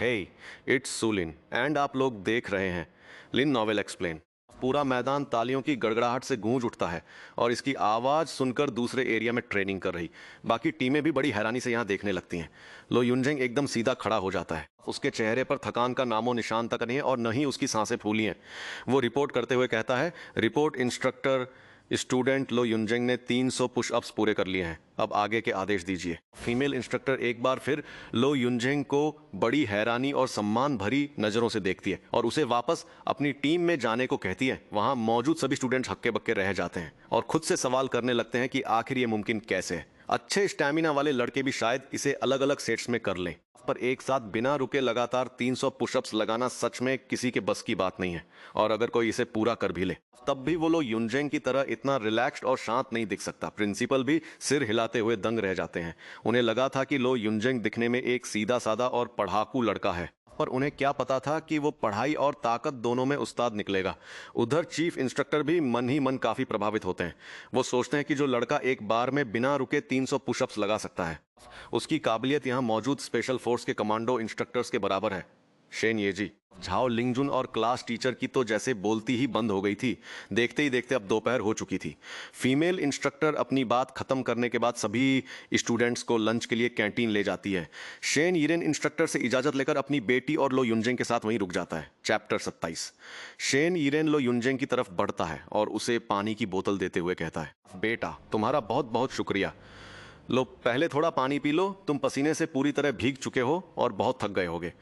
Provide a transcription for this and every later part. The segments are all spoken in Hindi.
हे, इट्स सुलिन एंड आप लोग देख रहे हैं लिन नॉवेल एक्सप्लेन। पूरा मैदान तालियों की गड़गड़ाहट से गूंज उठता है और इसकी आवाज़ सुनकर दूसरे एरिया में ट्रेनिंग कर रही बाकी टीमें भी बड़ी हैरानी से यहाँ देखने लगती हैं। लो युनजेंग एकदम सीधा खड़ा हो जाता है। उसके चेहरे पर थकान का नामो निशान तक नहीं है और न ही उसकी सांसें फूली हैं। वो रिपोर्ट करते हुए कहता है, रिपोर्ट इंस्ट्रक्टर, स्टूडेंट लो युनजेंग ने 300 पुशअप्स पूरे कर लिए हैं, अब आगे के आदेश दीजिए। फीमेल इंस्ट्रक्टर एक बार फिर लो युनजेंग को बड़ी हैरानी और सम्मान भरी नज़रों से देखती है और उसे वापस अपनी टीम में जाने को कहती है। वहां मौजूद सभी स्टूडेंट्स हक्के बक्के रह जाते हैं और खुद से सवाल करने लगते हैं कि आखिर ये मुमकिन कैसे है। अच्छे स्टैमिना वाले लड़के भी शायद इसे अलग अलग सेट्स में कर लें, पर एक साथ बिना रुके लगातार 300 पुशअप्स लगाना सच में किसी के बस की बात नहीं है। और अगर कोई इसे पूरा कर भी ले तब भी वो लो युनजेंग की तरह इतना रिलैक्स्ड और शांत नहीं दिख सकता। प्रिंसिपल भी सिर हिलाते हुए दंग रह जाते हैं। उन्हें लगा था कि लो युनजेंग दिखने में एक सीधा साधा और पढ़ाकू लड़का है, पर उन्हें क्या पता था कि वो पढ़ाई और ताकत दोनों में उस्ताद निकलेगा। उधर चीफ इंस्ट्रक्टर भी मन ही मन काफी प्रभावित होते हैं। वो सोचते हैं कि जो लड़का एक बार में बिना रुके 300 पुशअप्स लगा सकता है, उसकी काबिलियत यहाँ मौजूद स्पेशल फोर्स के कमांडो इंस्ट्रक्टर्स के बराबर है। शेन येजी, झाओ लिंगजुन और क्लास टीचर की तो जैसे बोलती ही बंद हो गई थी। देखते ही देखते अब दोपहर हो चुकी थी। फीमेल इंस्ट्रक्टर अपनी बात खत्म करने के बाद सभी स्टूडेंट्स को लंच के लिए कैंटीन ले जाती है। शेन यिरेन इंस्ट्रक्टर से इजाजत लेकर अपनी बेटी और लो युनजेंग के साथ वहीं रुक जाता है। चैप्टर 27। शेन यिरेन लो युनजेंग की तरफ बढ़ता है और उसे पानी की बोतल देते हुए कहता है, बेटा तुम्हारा बहुत बहुत शुक्रिया। लो पहले थोड़ा पानी पी लो, तुम पसीने से पूरी तरह भीग चुके हो और बहुत थक गए होगे।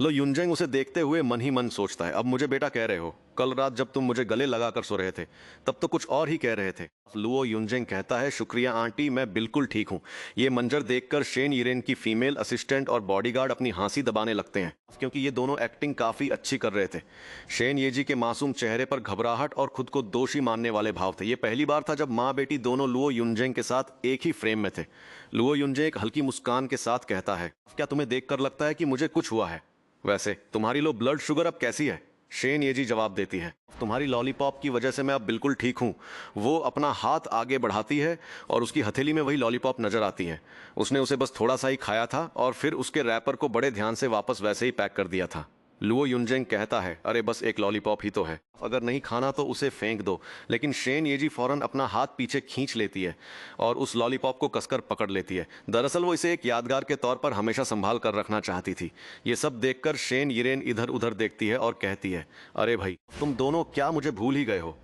लो युनजेंग उसे देखते हुए मन ही मन सोचता है, अब मुझे बेटा कह रहे हो, कल रात जब तुम मुझे गले लगाकर सो रहे थे तब तो कुछ और ही कह रहे थे। लुओ युनजेंग कहता है, शुक्रिया आंटी, मैं बिल्कुल ठीक हूँ। ये मंजर देखकर शेन यिरेन की फीमेल असिस्टेंट और बॉडीगार्ड अपनी हंसी दबाने लगते हैं क्योंकि ये दोनों एक्टिंग काफी अच्छी कर रहे थे। शेन येजी के मासूम चेहरे पर घबराहट और खुद को दोषी मानने वाले भाव थे। ये पहली बार था जब माँ बेटी दोनों लुओ युनजेंग के साथ एक ही फ्रेम में थे। लुओ युनजेंग एक हल्की मुस्कान के साथ कहता है, क्या तुम्हें देखकर लगता है कि मुझे कुछ हुआ है? वैसे तुम्हारी लो ब्लड शुगर अब कैसी है? शेन येजी जवाब देती है, तुम्हारी लॉलीपॉप की वजह से मैं अब बिल्कुल ठीक हूँ। वो अपना हाथ आगे बढ़ाती है और उसकी हथेली में वही लॉलीपॉप नजर आती है। उसने उसे बस थोड़ा सा ही खाया था और फिर उसके रैपर को बड़े ध्यान से वापस वैसे ही पैक कर दिया था। लुओ युनजेंग कहता है, अरे बस एक लॉलीपॉप ही तो है, अगर नहीं खाना तो उसे फेंक दो। लेकिन शेन येजी फौरन अपना हाथ पीछे खींच लेती है और उस लॉलीपॉप को कसकर पकड़ लेती है। दरअसल वो इसे एक यादगार के तौर पर हमेशा संभाल कर रखना चाहती थी। ये सब देखकर शेन यिरेन इधर उधर देखती है और कहती है, अरे भाई तुम दोनों क्या मुझे भूल ही गए हो?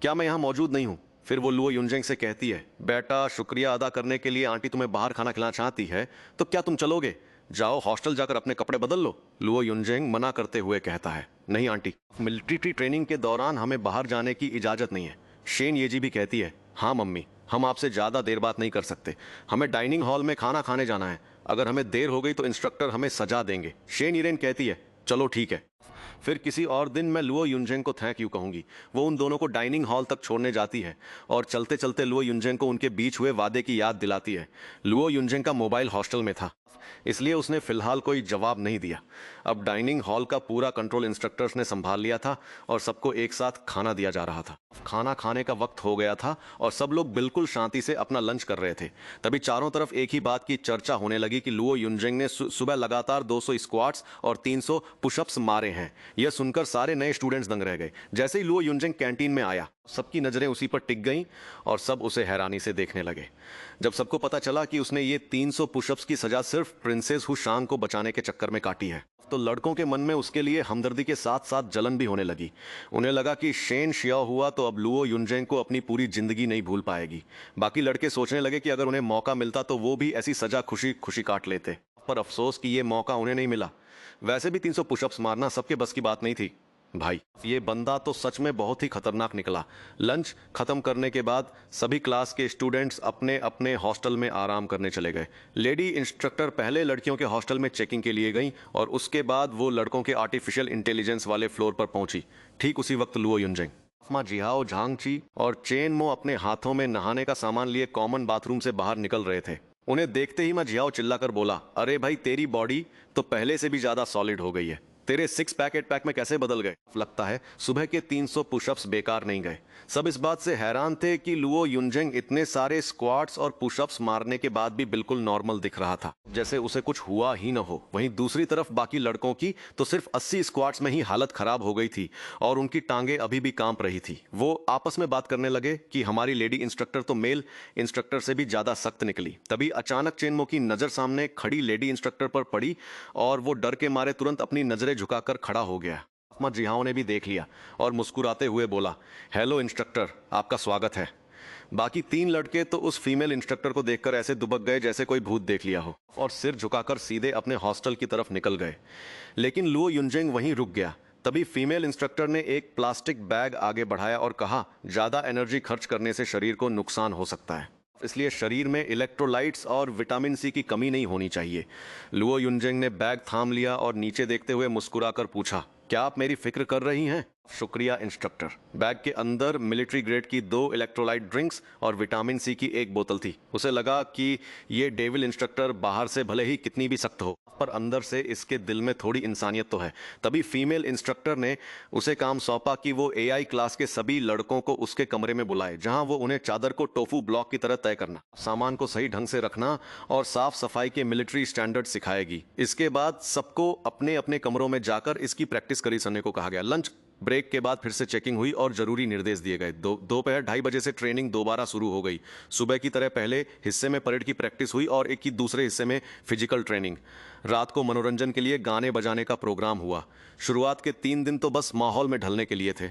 क्या मैं यहाँ मौजूद नहीं हूँ? फिर वो लुओ युनजेंग से कहती है, बेटा शुक्रिया अदा करने के लिए आंटी तुम्हें बाहर खाना खिलाना चाहती है, तो क्या तुम चलोगे? जाओ हॉस्टल जाकर अपने कपड़े बदल लो। लुओ युनजेंग मना करते हुए कहता है, नहीं आंटी, मिलिट्री ट्रेनिंग के दौरान हमें बाहर जाने की इजाजत नहीं है। शेन येजी भी कहती है, हाँ मम्मी, हम आपसे ज्यादा देर बात नहीं कर सकते, हमें डाइनिंग हॉल में खाना खाने जाना है। अगर हमें देर हो गई तो इंस्ट्रक्टर हमें सजा देंगे। शेन यिरेन कहती है, चलो ठीक है, फिर किसी और दिन मैं लुओ युनजेंग को थैंक यू कहूंगी। वो उन दोनों को डाइनिंग हॉल तक छोड़ने जाती है और चलते चलते लुओ युनजेंग को उनके बीच हुए वादे की याद दिलाती है। लुओ युनजेंग का मोबाइल हॉस्टल में था, इसलिए उसने फिलहाल कोई जवाब नहीं दिया। अब डाइनिंग हॉल का पूरा कंट्रोल इंस्ट्रक्टर्स ने संभाल लिया था और सबको एक साथ खाना दिया जा रहा था। खाना खाने का वक्त हो गया था और सब लोग बिल्कुल शांति से अपना लंच कर रहे थे। तभी चारों तरफ एक ही बात की चर्चा होने लगी कि लुओ युनजेंग ने सुबह लगातार 200 स्क्वाट्स और 300 पुशअप्स मारे हैं। यह सुनकर सारे नए स्टूडेंट्स दंग रह गए। जैसे ही लुओ युनजेंग कैंटीन में आया, सबकी नजरें उसी पर टिक गईं और सब उसे हैरानी से देखने लगे। जब सबको पता चला कि उसने ये 300 पुशअप्स की सजा सिर्फ प्रिंसेस हुशांग को बचाने के चक्कर में काटी है, तो लड़कों के मन में उसके लिए हमदर्दी के साथ साथ जलन भी होने लगी। उन्हें लगा कि शेन शिया हुआ तो अब लुओ युनजेंग को अपनी पूरी जिंदगी नहीं भूल पाएगी। बाकी लड़के सोचने लगे कि अगर उन्हें मौका मिलता तो वो भी ऐसी सजा खुशी खुशी काट लेते, पर अफसोस कि ये मौका उन्हें नहीं मिला। वैसे भी 300 पुशअप्स मारना सबके बस की बात नहीं थी। भाई ये बंदा तो सच में बहुत ही खतरनाक निकला। लंच खत्म करने के बाद सभी क्लास के स्टूडेंट्स अपने अपने हॉस्टल में आराम करने चले गए। लेडी इंस्ट्रक्टर पहले लड़कियों के हॉस्टल में चेकिंग के लिए गई और उसके बाद वो लड़कों के आर्टिफिशियल इंटेलिजेंस वाले फ्लोर पर पहुंची। ठीक उसी वक्त लुओ युनजेंग, माँ जिहाओ झांगची और चेन मो अपने हाथों में नहाने का सामान लिए कॉमन बाथरूम से बाहर निकल रहे थे। उन्हें देखते ही माँ जिहाओ चिल्लाकर बोला, अरे भाई तेरी बॉडी तो पहले से भी ज्यादा सॉलिड हो गई है। तेरे 6 पैक 8 पैक में कैसे बदल गए? लगता है सुबह के 300 पुशअप्स बेकार नहीं गए। सब इस बात से हैरान थे कि लुओ युनजेंग इतने सारे स्क्वाट्स और पुशअप्स मारने के बाद भी बिल्कुल नॉर्मल दिख रहा था, जैसे उसे कुछ हुआ ही न हो। वहीं दूसरी तरफ बाकी लड़कों की तो सिर्फ 80 स्क्वाट्स में ही हालत खराब हो गई थी और उनकी टांगे अभी भी कांप रही थी। वो आपस में बात करने लगे कि हमारी लेडी इंस्ट्रक्टर तो मेल इंस्ट्रक्टर से भी ज्यादा सख्त निकली। तभी अचानक चेनमो की नजर सामने खड़ी लेडी इंस्ट्रक्टर पर पड़ी और वो डर के मारे तुरंत अपनी नजरें झुकाकर खड़ा हो गया। अहमद जिहाओ ने भी देख लिया और मुस्कुराते हुए बोला, हेलो इंस्ट्रक्टर, आपका स्वागत है। बाकी 3 लड़के तो उस फीमेल इंस्ट्रक्टर को देखकर ऐसे दुबक गए जैसे कोई भूत देख लिया हो और सिर झुकाकर सीधे अपने हॉस्टल की तरफ निकल गए। लेकिन लुओ युनजेंग वहीं रुक गया। तभी फीमेल इंस्ट्रक्टर ने एक प्लास्टिक बैग आगे बढ़ाया और कहा, ज्यादा एनर्जी खर्च करने से शरीर को नुकसान हो सकता है, इसलिए शरीर में इलेक्ट्रोलाइट्स और विटामिन सी की कमी नहीं होनी चाहिए। लुओ युनजेंग ने बैग थाम लिया और नीचे देखते हुए मुस्कुराकर पूछा, क्या आप मेरी फिक्र कर रही हैं? शुक्रिया इंस्ट्रक्टर। बैग के अंदर मिलिट्री ग्रेड की 2 इलेक्ट्रोलाइट ड्रिंक्स और विटामिन सी की 1 बोतल थी। उसे लगा कि ये डेविल इंस्ट्रक्टर बाहर से भले ही कितनी भी सख्त हो, पर अंदर से इसके दिल में थोड़ी इंसानियत तो है। तभी फीमेल इंस्ट्रक्टर ने उसे काम सौंपा कि वो एआई क्लास के सभी लड़कों को उसके कमरे में बुलाए, जहां वो उन्हें चादर को टोफू ब्लॉक की तरह तय करना, सामान को सही ढंग से रखना और साफ सफाई के मिलिट्री स्टैंडर्ड सिखाएगी। इसके बाद सबको अपने अपने कमरों में जाकर इसकी प्रैक्टिस करने को कहा गया। लंच ब्रेक के बाद फिर से चेकिंग हुई और जरूरी निर्देश दिए गए। दोपहर 2:30 बजे से ट्रेनिंग दोबारा शुरू हो गई। सुबह की तरह पहले हिस्से में परेड की प्रैक्टिस हुई और एक की दूसरे हिस्से में फिजिकल ट्रेनिंग। रात को मनोरंजन के लिए गाने बजाने का प्रोग्राम हुआ। शुरुआत के 3 दिन तो बस माहौल में ढलने के लिए थे,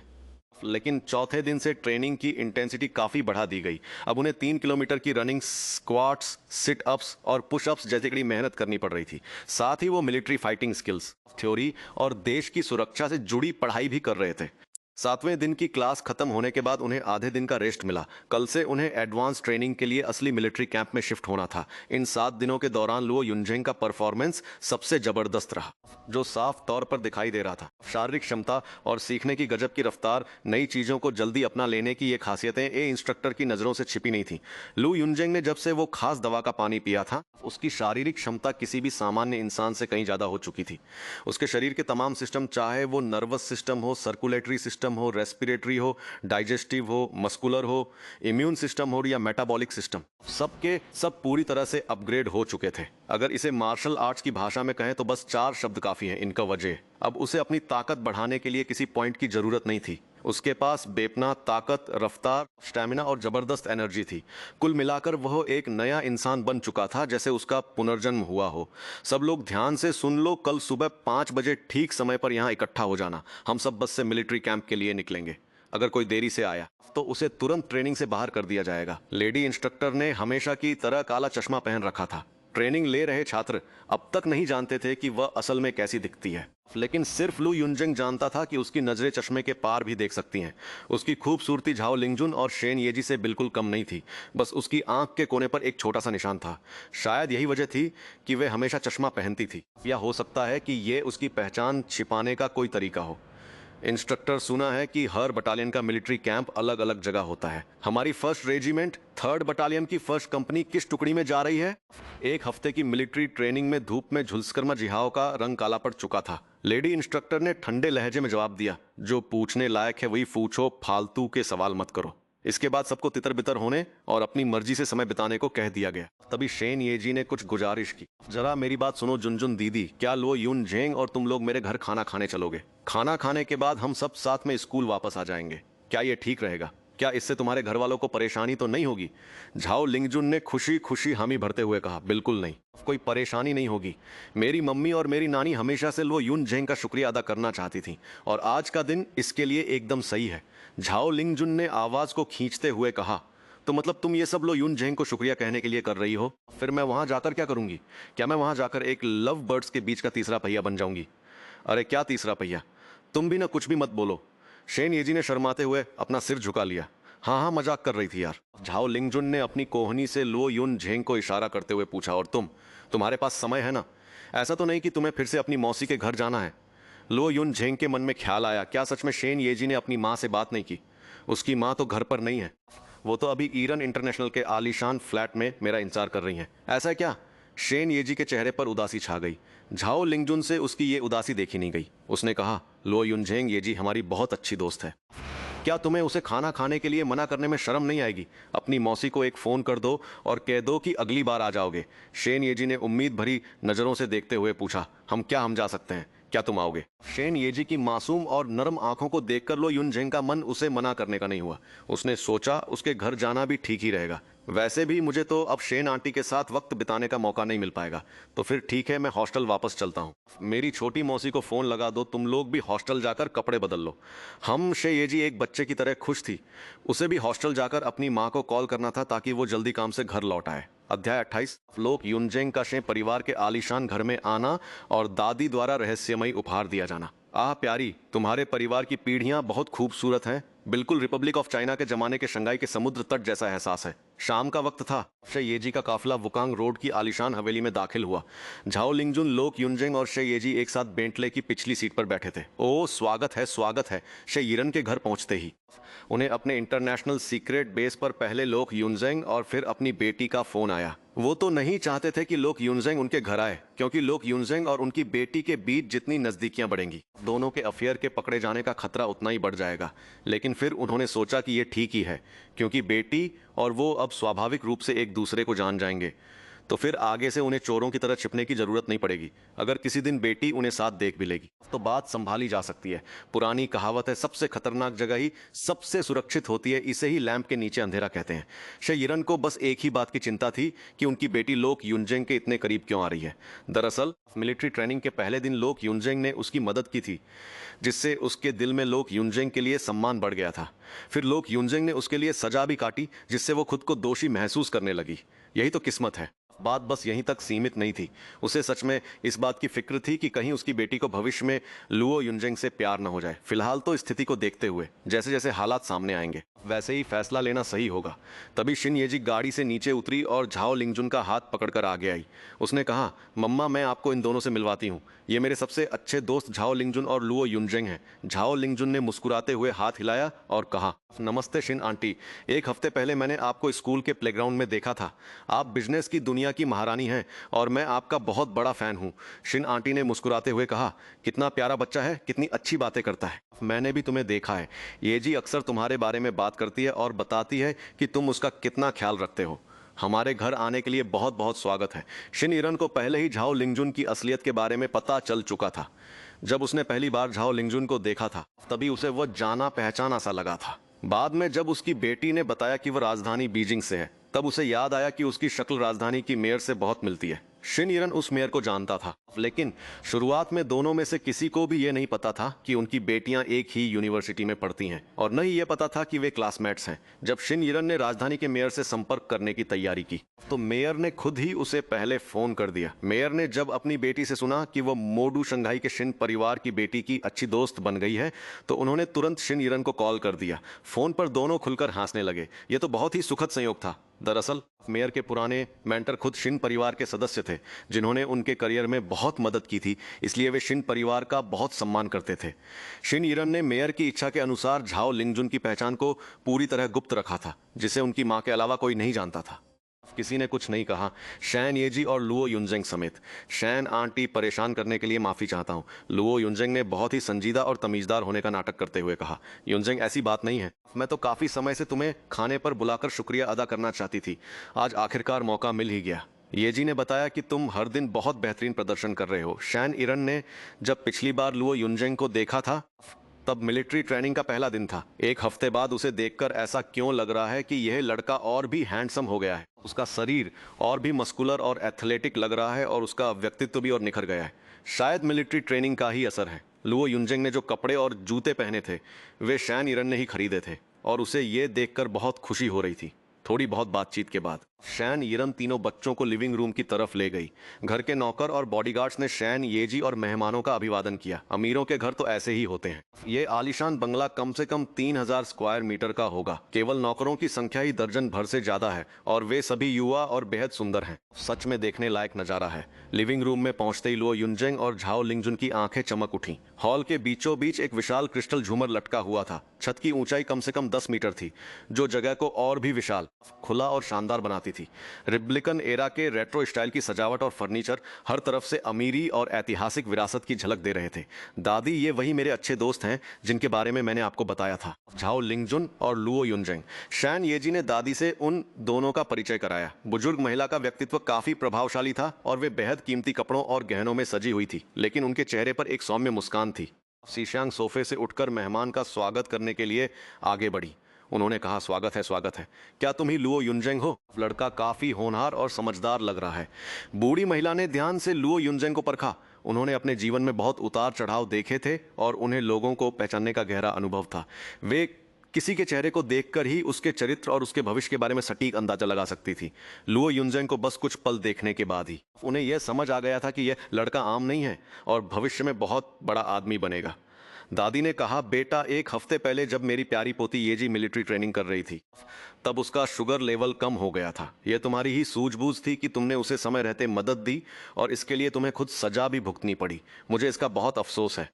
लेकिन चौथे दिन से ट्रेनिंग की इंटेंसिटी काफी बढ़ा दी गई। अब उन्हें 3 किलोमीटर की रनिंग, स्क्वाट्स, सिट अप्स और पुश अप्स जैसी कड़ी मेहनत करनी पड़ रही थी। साथ ही वो मिलिट्री फाइटिंग स्किल्स, थ्योरी और देश की सुरक्षा से जुड़ी पढ़ाई भी कर रहे थे। 7वें दिन की क्लास खत्म होने के बाद उन्हें आधे दिन का रेस्ट मिला। कल से उन्हें एडवांस ट्रेनिंग के लिए असली मिलिट्री कैंप में शिफ्ट होना था। इन 7 दिनों के दौरान लुओ युनजेंग का परफॉर्मेंस सबसे जबरदस्त रहा, जो साफ तौर पर दिखाई दे रहा था। शारीरिक क्षमता और सीखने की गजब की रफ्तार, नई चीजों को जल्दी अपना लेने की ये खासियतें ए इंस्ट्रक्टर की नजरों से छिपी नहीं थी। लुओ युनजेंग ने जब से वो खास दवा का पानी पिया था, उसकी शारीरिक क्षमता किसी भी सामान्य इंसान से कहीं ज्यादा हो चुकी थी। उसके शरीर के तमाम सिस्टम, चाहे वो नर्वस सिस्टम हो, सर्कुलेटरी सिस्टम हो, रेस्पिरेटरी हो, डाइजेस्टिव हो, मस्कुलर हो, इम्यून सिस्टम हो या मेटाबॉलिक सिस्टम, सबके सब पूरी तरह से अपग्रेड हो चुके थे। अगर इसे मार्शल आर्ट्स की भाषा में कहें तो बस 4 शब्द काफी हैं इनका वजह। अब उसे अपनी ताकत बढ़ाने के लिए किसी पॉइंट की जरूरत नहीं थी। उसके पास बेपना ताकत, रफ्तार, स्टैमिना और जबरदस्त एनर्जी थी। कुल मिलाकर वह एक नया इंसान बन चुका था, जैसे उसका पुनर्जन्म हुआ हो। सब लोग ध्यान से सुन लो, कल सुबह 5 बजे ठीक समय पर यहाँ इकट्ठा हो जाना। हम सब बस से मिलिट्री कैंप के लिए निकलेंगे। अगर कोई देरी से आया तो उसे तुरंत ट्रेनिंग से बाहर कर दिया जाएगा। लेडी इंस्ट्रक्टर ने हमेशा की तरह काला चश्मा पहन रखा था। ट्रेनिंग ले रहे छात्र अब तक नहीं जानते थे कि वह असल में कैसी दिखती है, लेकिन सिर्फ लुओ युनजेंग जानता था कि उसकी नजरें चश्मे के पार भी देख सकती हैं। उसकी खूबसूरती झाओ लिंगजुन और शेन येजी से बिल्कुल कम नहीं थी। बस उसकी आंख के कोने पर एक छोटा सा निशान था। शायद यही वजह थी कि वह हमेशा चश्मा पहनती थी, या हो सकता है कि यह उसकी पहचान छिपाने का कोई तरीका हो। इंस्ट्रक्टर, सुना है कि हर बटालियन का मिलिट्री कैंप अलग अलग जगह होता है। हमारी 1st रेजिमेंट 3rd बटालियन की 1st कंपनी किस टुकड़ी में जा रही है? 1 हफ्ते की मिलिट्री ट्रेनिंग में धूप में झुलसकर जिहाओ का रंग काला पड़ चुका था। लेडी इंस्ट्रक्टर ने ठंडे लहजे में जवाब दिया, जो पूछने लायक है वही पूछो, फालतू के सवाल मत करो। इसके बाद सबको तितर बितर होने और अपनी मर्जी से समय बिताने को कह दिया गया। तभी शेन येजी ने कुछ गुजारिश की, जरा मेरी बात सुनो जुनजुन दीदी, क्या लुओ युनजेंग और तुम लोग मेरे घर खाना खाने चलोगे? खाना खाने के बाद हम सब साथ में स्कूल वापस आ जाएंगे। क्या ये ठीक रहेगा? क्या इससे तुम्हारे घर वालों को परेशानी तो नहीं होगी? झाओ लिंगजुन ने खुशी खुशी हामी भरते हुए कहा, बिल्कुल नहीं, कोई परेशानी नहीं होगी। मेरी मम्मी और मेरी नानी हमेशा से लुओ युनजेंग का शुक्रिया अदा करना चाहती थी और आज का दिन इसके लिए एकदम सही है। झाओ लिंगजुन ने आवाज को खींचते हुए कहा, तो मतलब तुम ये सब लुओ युनजेंग को शुक्रिया कहने के लिए कर रही हो? फिर मैं वहां जाकर क्या करूंगी? क्या मैं वहां जाकर एक लव बर्ड्स के बीच का तीसरा पहिया बन जाऊंगी? अरे क्या तीसरा पहिया? तुम भी ना कुछ भी मत बोलो। शेन येजी ने शर्माते हुए अपना सिर झुका लिया। हाँ हाँ, मजाक कर रही थी यार। झाओ लिंगजुन ने अपनी कोहनी से लुओ युनजेंग को इशारा करते हुए पूछा, और तुम्हारे पास समय है ना? ऐसा तो नहीं कि तुम्हें फिर से अपनी मौसी के घर जाना है? लुओ युनजेंग के मन में ख्याल आया, क्या सच में शेन येजी ने अपनी माँ से बात नहीं की? उसकी माँ तो घर पर नहीं है, वो तो अभी ईरन इंटरनेशनल के आलीशान फ्लैट में मेरा इंतजार कर रही हैं। ऐसा है क्या? शेन येजी के चेहरे पर उदासी छा गई। झाओ लिंगजुन से उसकी ये उदासी देखी नहीं गई। उसने कहा, लो युनझेंग येजी हमारी बहुत अच्छी दोस्त है। क्या तुम्हें उसे खाना खाने के लिए मना करने में शर्म नहीं आएगी? अपनी मौसी को एक फ़ोन कर दो और कह दो कि अगली बार आ जाओगे। शेन येजी ने उम्मीद भरी नज़रों से देखते हुए पूछा, हम जा सकते हैं? क्या तुम आओगे? शेन येजी की मासूम और नरम आंखों को देखकर लो युनझेंग का मन उसे मना करने का नहीं हुआ। उसने सोचा उसके घर जाना भी ठीक ही रहेगा। वैसे भी मुझे तो अब शेन आंटी के साथ वक्त बिताने का मौका नहीं मिल पाएगा, तो फिर ठीक है, मैं हॉस्टल वापस चलता हूँ। मेरी छोटी मौसी को फ़ोन लगा दो, तुम लोग भी हॉस्टल जाकर कपड़े बदल लो। हम शे येजी एक बच्चे की तरह खुश थी। उसे भी हॉस्टल जाकर अपनी माँ को कॉल करना था ताकि वो जल्दी काम से घर लौट आए। अध्याय 28। लोग युनजेंग का शे परिवार के आलीशान घर में आना और दादी द्वारा रहस्यमयी उपहार दिया जाना। आह प्यारी, तुम्हारे परिवार की पीढ़ियां बहुत खूबसूरत हैं। बिल्कुल रिपब्लिक ऑफ चाइना के जमाने के शंघाई के समुद्र तट जैसा एहसास है। शाम का वक्त था। शे येजी का काफिला वुकांग रोड की आलीशान हवेली में दाखिल हुआ। झाओ लिंगजुन, लोक युनजेंग और शे येजी एक साथ बेंटले की पिछली सीट पर बैठे थे। ओ स्वागत है, स्वागत है। शे यिरन के घर पहुंचते ही उन्हें अपने इंटरनेशनल सीक्रेट बेस पर पहले लोक युनजेंग और फिर अपनी बेटी का फोन आया। वो तो नहीं चाहते थे कि लोक युनजेंग उनके घर आए, क्योंकि लोक युनजेंग और उनकी बेटी के बीच जितनी नजदीकियां बढ़ेंगी, दोनों के अफेयर के पकड़े जाने का खतरा उतना ही बढ़ जाएगा। लेकिन फिर उन्होंने सोचा कि ये ठीक ही है, क्योंकि बेटी और वो अब स्वाभाविक रूप से एक दूसरे को जान जाएंगे। तो फिर आगे से उन्हें चोरों की तरह छिपने की जरूरत नहीं पड़ेगी। अगर किसी दिन बेटी उन्हें साथ देख भी लेगी तो बात संभाली जा सकती है। पुरानी कहावत है, सबसे खतरनाक जगह ही सबसे सुरक्षित होती है। इसे ही लैंप के नीचे अंधेरा कहते हैं। शे यिरन को बस एक ही बात की चिंता थी कि उनकी बेटी लोक युनजेंग के इतने करीब क्यों आ रही है। दरअसल मिलिट्री ट्रेनिंग के पहले दिन लोक युनजेंग ने उसकी मदद की थी, जिससे उसके दिल में लोक युनजेंग के लिए सम्मान बढ़ गया था। फिर लोक युनजेंग ने उसके लिए सजा भी काटी, जिससे वो खुद को दोषी महसूस करने लगी। यही तो किस्मत है। बात बस यहीं तक सीमित नहीं थी। उसे सच में इस बात की फिक्र थी कि कहीं उसकी बेटी को भविष्य में लुओ युनजेंग से प्यार न हो जाए। फिलहाल तो स्थिति को देखते हुए जैसे जैसे हालात सामने आएंगे वैसे ही फैसला लेना सही होगा। तभी शिन येजी गाड़ी से नीचे उतरी और झाओ लिंगजुन का हाथ पकड़कर आगे आई। उसने कहा, मम्मा मैं आपको इन दोनों से मिलवाती हूँ। ये मेरे सबसे अच्छे दोस्त झाओ लिंगजुन और लुओ युनजेंग हैं। झाओ लिंगजुन ने मुस्कुराते हुए हाथ हिलाया और कहा, नमस्ते शिन आंटी। एक हफ्ते पहले मैंने आपको स्कूल के प्लेग्राउंड में देखा था। आप बिजनेस की दुनिया की महारानी हैं और मैं आपका बहुत बड़ा फैन हूँ। शिन आंटी ने मुस्कुराते हुए कहा, कितना प्यारा बच्चा है, कितनी अच्छी बातें करता है। मैंने भी तुम्हें देखा है। ये जी अक्सर तुम्हारे बारे में बात करती है और बताती है कि तुम उसका कितना ख्याल रखते हो। हमारे घर आने के लिए बहुत बहुत स्वागत है। शिन यिरन को पहले ही झाओ लिंगजुन की असलियत के बारे में पता चल चुका था। जब उसने पहली बार झाओ लिंगजुन को देखा था तभी उसे वह जाना पहचाना सा लगा था। बाद में जब उसकी बेटी ने बताया कि वह राजधानी बीजिंग से है, तब उसे याद आया कि उसकी शक्ल राजधानी की मेयर से बहुत मिलती है। शिन यिरन उस मेयर को जानता था, लेकिन शुरुआत में दोनों में से किसी को भी ये नहीं पता था कि उनकी बेटियां एक ही यूनिवर्सिटी में पढ़ती हैं, और न ही ये पता था कि वे क्लासमेट्स हैं। जब शिन यिरन ने राजधानी के मेयर से संपर्क करने की तैयारी की तो मेयर ने खुद ही उसे पहले फोन कर दिया। मेयर ने जब अपनी बेटी से सुना कि वह मोडू शंघाई के शिन परिवार की बेटी की अच्छी दोस्त बन गई है, तो उन्होंने तुरंत शिन यिरन को कॉल कर दिया। फोन पर दोनों खुलकर हंसने लगे। यह तो बहुत ही सुखद संयोग था। दरअसल मेयर के पुराने मेंटर खुद शिन परिवार के सदस्य थे, जिन्होंने उनके करियर में बहुत मदद की थी, इसलिए वे शिन परिवार का बहुत सम्मान करते थे। शिन यिरन ने मेयर की इच्छा के अनुसार झाओ लिंगजुन की पहचान को पूरी तरह गुप्त रखा था, जिसे उनकी मां के अलावा कोई नहीं जानता था। किसी ने कुछ नहीं कहा, शैन येजी और लुओ युनजेंग समेत। शैन आंटी, परेशान करने के लिए माफी चाहता हूँ, लुओ युनजेंग ने बहुत ही संजीदा और तमीजदार होने का नाटक करते हुए कहा। युनजेंग, ऐसी बात नहीं है। मैं तो काफी समय से तुम्हें खाने पर बुलाकर शुक्रिया अदा करना चाहती थी। आज आखिरकार मौका मिल ही गया। येजी ने बताया कि तुम हर दिन बहुत बेहतरीन प्रदर्शन कर रहे हो। शैन यिरन ने जब पिछली बार लुओ युनजेंग को देखा था तब मिलिट्री ट्रेनिंग का पहला दिन था। एक हफ्ते बाद उसे देखकर ऐसा क्यों लग रहा है कि यह लड़का और भी हैंडसम हो गया है। उसका शरीर और भी मस्कुलर और एथलेटिक लग रहा है और उसका व्यक्तित्व भी और निखर गया है। शायद मिलिट्री ट्रेनिंग का ही असर है। लुओ युनजेंग ने जो कपड़े और जूते पहने थे वे शैन यिरन ने ही खरीदे थे और उसे ये देखकर बहुत खुशी हो रही थी। थोड़ी बहुत बातचीत के बाद शैन यिरन तीनों बच्चों को लिविंग रूम की तरफ ले गई। घर के नौकर और बॉडीगार्ड्स ने शैन, येजी और मेहमानों का अभिवादन किया। अमीरों के घर तो ऐसे ही होते हैं। ये आलीशान बंगला कम से कम 3000 स्क्वायर मीटर का होगा। केवल नौकरों की संख्या ही दर्जन भर से ज्यादा है और वे सभी युवा और बेहद सुंदर हैं। सच में देखने लायक नजारा है। लिविंग रूम में पहुंचते ही लुओ युनजेंग और झाओ लिंगजुन की आंखें चमक उठी। हॉल के बीचों बीच एक विशाल क्रिस्टल झूमर लटका हुआ था। छत की ऊंचाई कम से कम 10 मीटर थी, जो जगह को और भी विशाल खुला और शानदार बनाती थी। रिपब्लिकन एरा के रेट्रो स्टाइल की सजावट और फर्नीचर हर तरफ से अमीरी और ऐतिहासिक विरासत की झलक दे रहे थे। दादी, ये वही मेरे अच्छे दोस्त हैं जिनके बारे में मैंने आपको बताया था, झाओ लिंगजुन और लुओ युनजेंग। शैन येजी ने दादी से उन दोनों का परिचय कराया। बुजुर्ग महिला का व्यक्तित्व काफी प्रभावशाली था और वे बेहद कीमती कपड़ों और गहनों में सजी हुई थी, लेकिन उनके चेहरे पर एक सौम्य मुस्कान थी। शीशांग सोफे से उठकर मेहमान का स्वागत करने के लिए आगे बढ़ी। उन्होंने कहा, स्वागत है, स्वागत है। क्या तुम ही लुओ युनजेंग हो? लड़का काफी होनहार और समझदार लग रहा है। बूढ़ी महिला ने ध्यान से लुओ युनजेंग को परखा। उन्होंने अपने जीवन में बहुत उतार चढ़ाव देखे थे और उन्हें लोगों को पहचानने का गहरा अनुभव था। वे किसी के चेहरे को देखकर ही उसके चरित्र और उसके भविष्य के बारे में सटीक अंदाजा लगा सकती थी। लुओ युनजेंग को बस कुछ पल देखने के बाद ही उन्हें यह समझ आ गया था कि यह लड़का आम नहीं है और भविष्य में बहुत बड़ा आदमी बनेगा। दादी ने कहा, बेटा, एक हफ्ते पहले जब मेरी प्यारी पोती येजी मिलिट्री ट्रेनिंग कर रही थी, तब उसका शुगर लेवल कम हो गया था। यह तुम्हारी ही सूझबूझ थी कि तुमने उसे समय रहते मदद दी और इसके लिए तुम्हें खुद सजा भी भुगतनी पड़ी। मुझे इसका बहुत अफसोस है,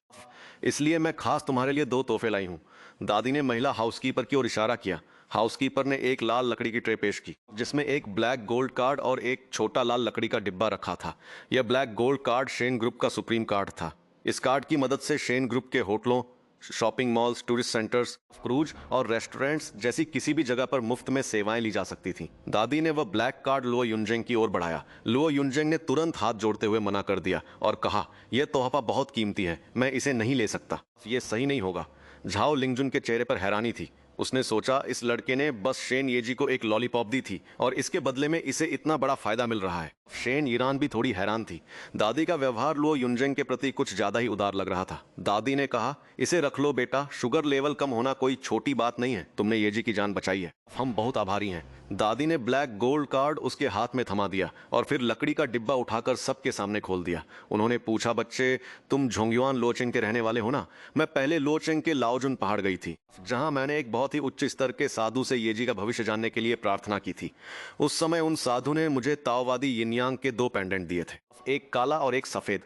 इसलिए मैं खास तुम्हारे लिए 2 तोहफे लाई हूँ। दादी ने महिला हाउसकीपर की ओर इशारा किया। हाउसकीपर ने एक लाल लकड़ी की ट्रे पेश की, जिसमें एक ब्लैक गोल्ड कार्ड और एक छोटा लाल लकड़ी का डिब्बा रखा था। यह black gold card Shane group का सुप्रीम कार्ड था। इस कार्ड की मदद से शेन ग्रुप के होटलों, shopping malls, tourist centres, cruise और रेस्टोरेंट्स जैसी किसी भी जगह पर मुफ्त में सेवाएं ली जा सकती थीं। दादी ने वह ब्लैक कार्ड लुओ युनजेंग की ओर बढ़ाया। लुओ युनजेंग ने तुरंत हाथ जोड़ते हुए मना कर दिया और कहा, यह तोहफा बहुत कीमती है, मैं इसे नहीं ले सकता। यह सही नहीं होगा। झाओ लिंगजुन के चेहरे पर हैरानी थी। उसने सोचा, इस लड़के ने बस शेन येजी को एक लॉलीपॉप दी थी और इसके बदले में इसे इतना बड़ा फायदा मिल रहा है। शेन ईरान भी थोड़ी हैरान थी। दादी का व्यवहार लुओ युनजेंग के प्रति कुछ ज्यादा ही उदार लग रहा था। दादी ने कहा, इसे रख लो बेटा, शुगर लेवल कम होना कोई छोटी बात नहीं है, तुमने येजी की जान बचाई है, हम बहुत आभारी हैं। दादी ने ब्लैक गोल्ड कार्ड उसके हाथ में थमा दिया और फिर लकड़ी का डिब्बा उठाकर सबके सामने खोल दिया। उन्होंने पूछा, बच्चे, तुम झोंगयुआन लोचेंग के रहने वाले हो ना? मैं पहले लोचेंग के लाओजुन पहाड़ गई थी, जहां मैंने एक बहुत ही उच्च स्तर के साधु से येजी का भविष्य जानने के लिए प्रार्थना की थी। उस समय उन साधु ने मुझे ताओवादी यिनयांग के 2 पेंडेंट दिए थे, एक काला और एक सफेद।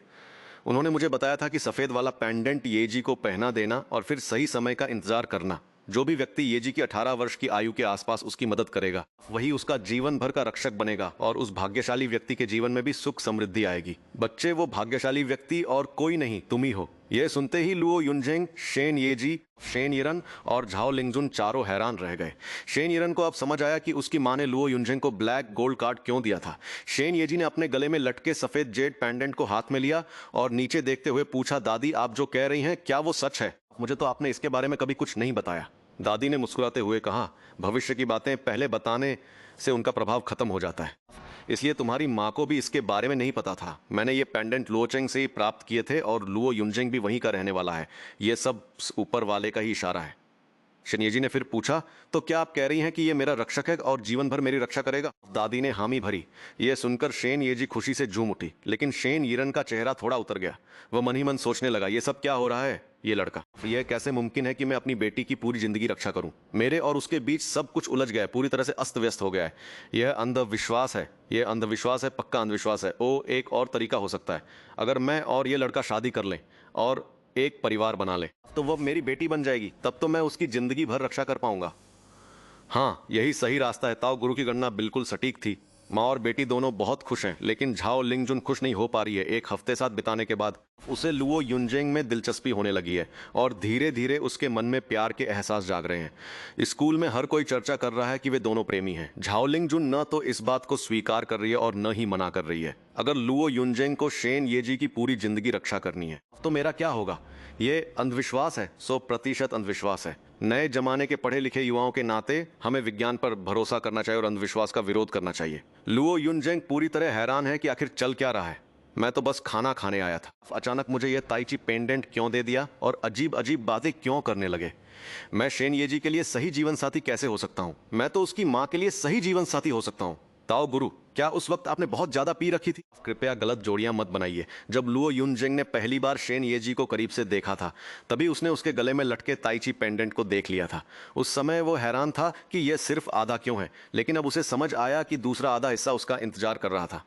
उन्होंने मुझे बताया था कि सफेद वाला पेंडेंट येजी को पहना देना और फिर सही समय का इंतजार करना। जो भी व्यक्ति येजी की 18 वर्ष की आयु के आसपास उसकी मदद करेगा, वही उसका जीवन भर का रक्षक बनेगा और उस भाग्यशाली व्यक्ति के जीवन में भी सुख समृद्धि आएगी। बच्चे, वो भाग्यशाली व्यक्ति और कोई नहीं, तुम ही हो। यह सुनते ही लुओ युनजेंग, शेन येजी, शेन यिरन और झाओ लिंगजुन चारों हैरान रह गए। शेन यिरन को अब समझ आया कि उसकी मां ने लुओ युनजेंग को ब्लैक गोल्ड कार्ड क्यों दिया था। शेन येजी ने अपने गले में लटके सफेद जेड पेंडेंट को हाथ में लिया और नीचे देखते हुए पूछा, दादी, आप जो कह रही हैं, क्या वो सच है? मुझे तो आपने इसके बारे में कभी कुछ नहीं बताया। दादी ने मुस्कुराते हुए कहा, भविष्य की बातें पहले बताने से उनका प्रभाव खत्म हो जाता है, इसलिए तुम्हारी माँ को भी इसके बारे में नहीं पता था। मैंने ये पेंडेंट लुओचेंग से ही प्राप्त किए थे और लुओ युनजेंग भी वहीं का रहने वाला है। ये सब ऊपर वाले का ही इशारा है। शनियजी ने फिर पूछा, तो क्या आप कह रही हैं कि ये मेरा रक्षक है और जीवन भर मेरी रक्षा करेगा? दादी ने हामी भरी। यह सुनकर शेन येजी खुशी से झूम उठी, लेकिन शेन यिरन का चेहरा थोड़ा उतर गया। वह मन ही मन सोचने लगा, ये सब क्या हो रहा है? ये लड़का, यह कैसे मुमकिन है कि मैं अपनी बेटी की पूरी जिंदगी रक्षा करूं? मेरे और उसके बीच सब कुछ उलझ गया है, पूरी तरह से अस्त व्यस्त हो गया है। यह अंधविश्वास है, यह अंधविश्वास है, पक्का अंधविश्वास है। ओ, एक और तरीका हो सकता है। अगर मैं और ये लड़का शादी कर लें और एक परिवार बना ले, तो वह मेरी बेटी बन जाएगी। तब तो मैं उसकी जिंदगी भर रक्षा कर पाऊंगा। हाँ, यही सही रास्ता है। ताओ गुरु की गणना बिल्कुल सटीक थी। माँ और बेटी दोनों बहुत खुश हैं, लेकिन झाओ लिंगजुन खुश नहीं हो पा रही है। एक हफ्ते साथ बिताने के बाद उसे लुओ युनजेंग में दिलचस्पी होने लगी है और धीरे धीरे उसके मन में प्यार के एहसास जाग रहे हैं। स्कूल में हर कोई चर्चा कर रहा है कि वे दोनों प्रेमी हैं। झाओ लिंगजुन न तो इस बात को स्वीकार कर रही है और न ही मना कर रही है। अगर लुओ युनजेंग को शेन येजी की पूरी जिंदगी रक्षा करनी है, तो मेरा क्या होगा? ये अंधविश्वास है, 100% अंधविश्वास है। नए जमाने के पढ़े लिखे युवाओं के नाते हमें विज्ञान पर भरोसा करना चाहिए और अंधविश्वास का विरोध करना चाहिए। लुओ युनजेंग पूरी तरह हैरान है कि आखिर चल क्या रहा है। मैं तो बस खाना खाने आया था, अचानक मुझे यह ताइची पेंडेंट क्यों दे दिया और अजीब अजीब बातें क्यों करने लगे? मैं शेन येजी के लिए सही जीवन साथी कैसे हो सकता हूँ? मैं तो उसकी माँ के लिए सही जीवन साथी हो सकता हूँ। ताओ गुरु, क्या उस वक्त आपने बहुत ज्यादा पी रखी थी? कृपया गलत जोड़ियां मत बनाइए। जब लुओ युनजेंग ने पहली बार शेन येजी को करीब से देखा था, तभी उसने उसके गले में लटके ताइची पेंडेंट को देख लिया था। उस समय वो हैरान था कि यह सिर्फ आधा क्यों है, लेकिन अब उसे समझ आया कि दूसरा आधा हिस्सा उसका इंतजार कर रहा था।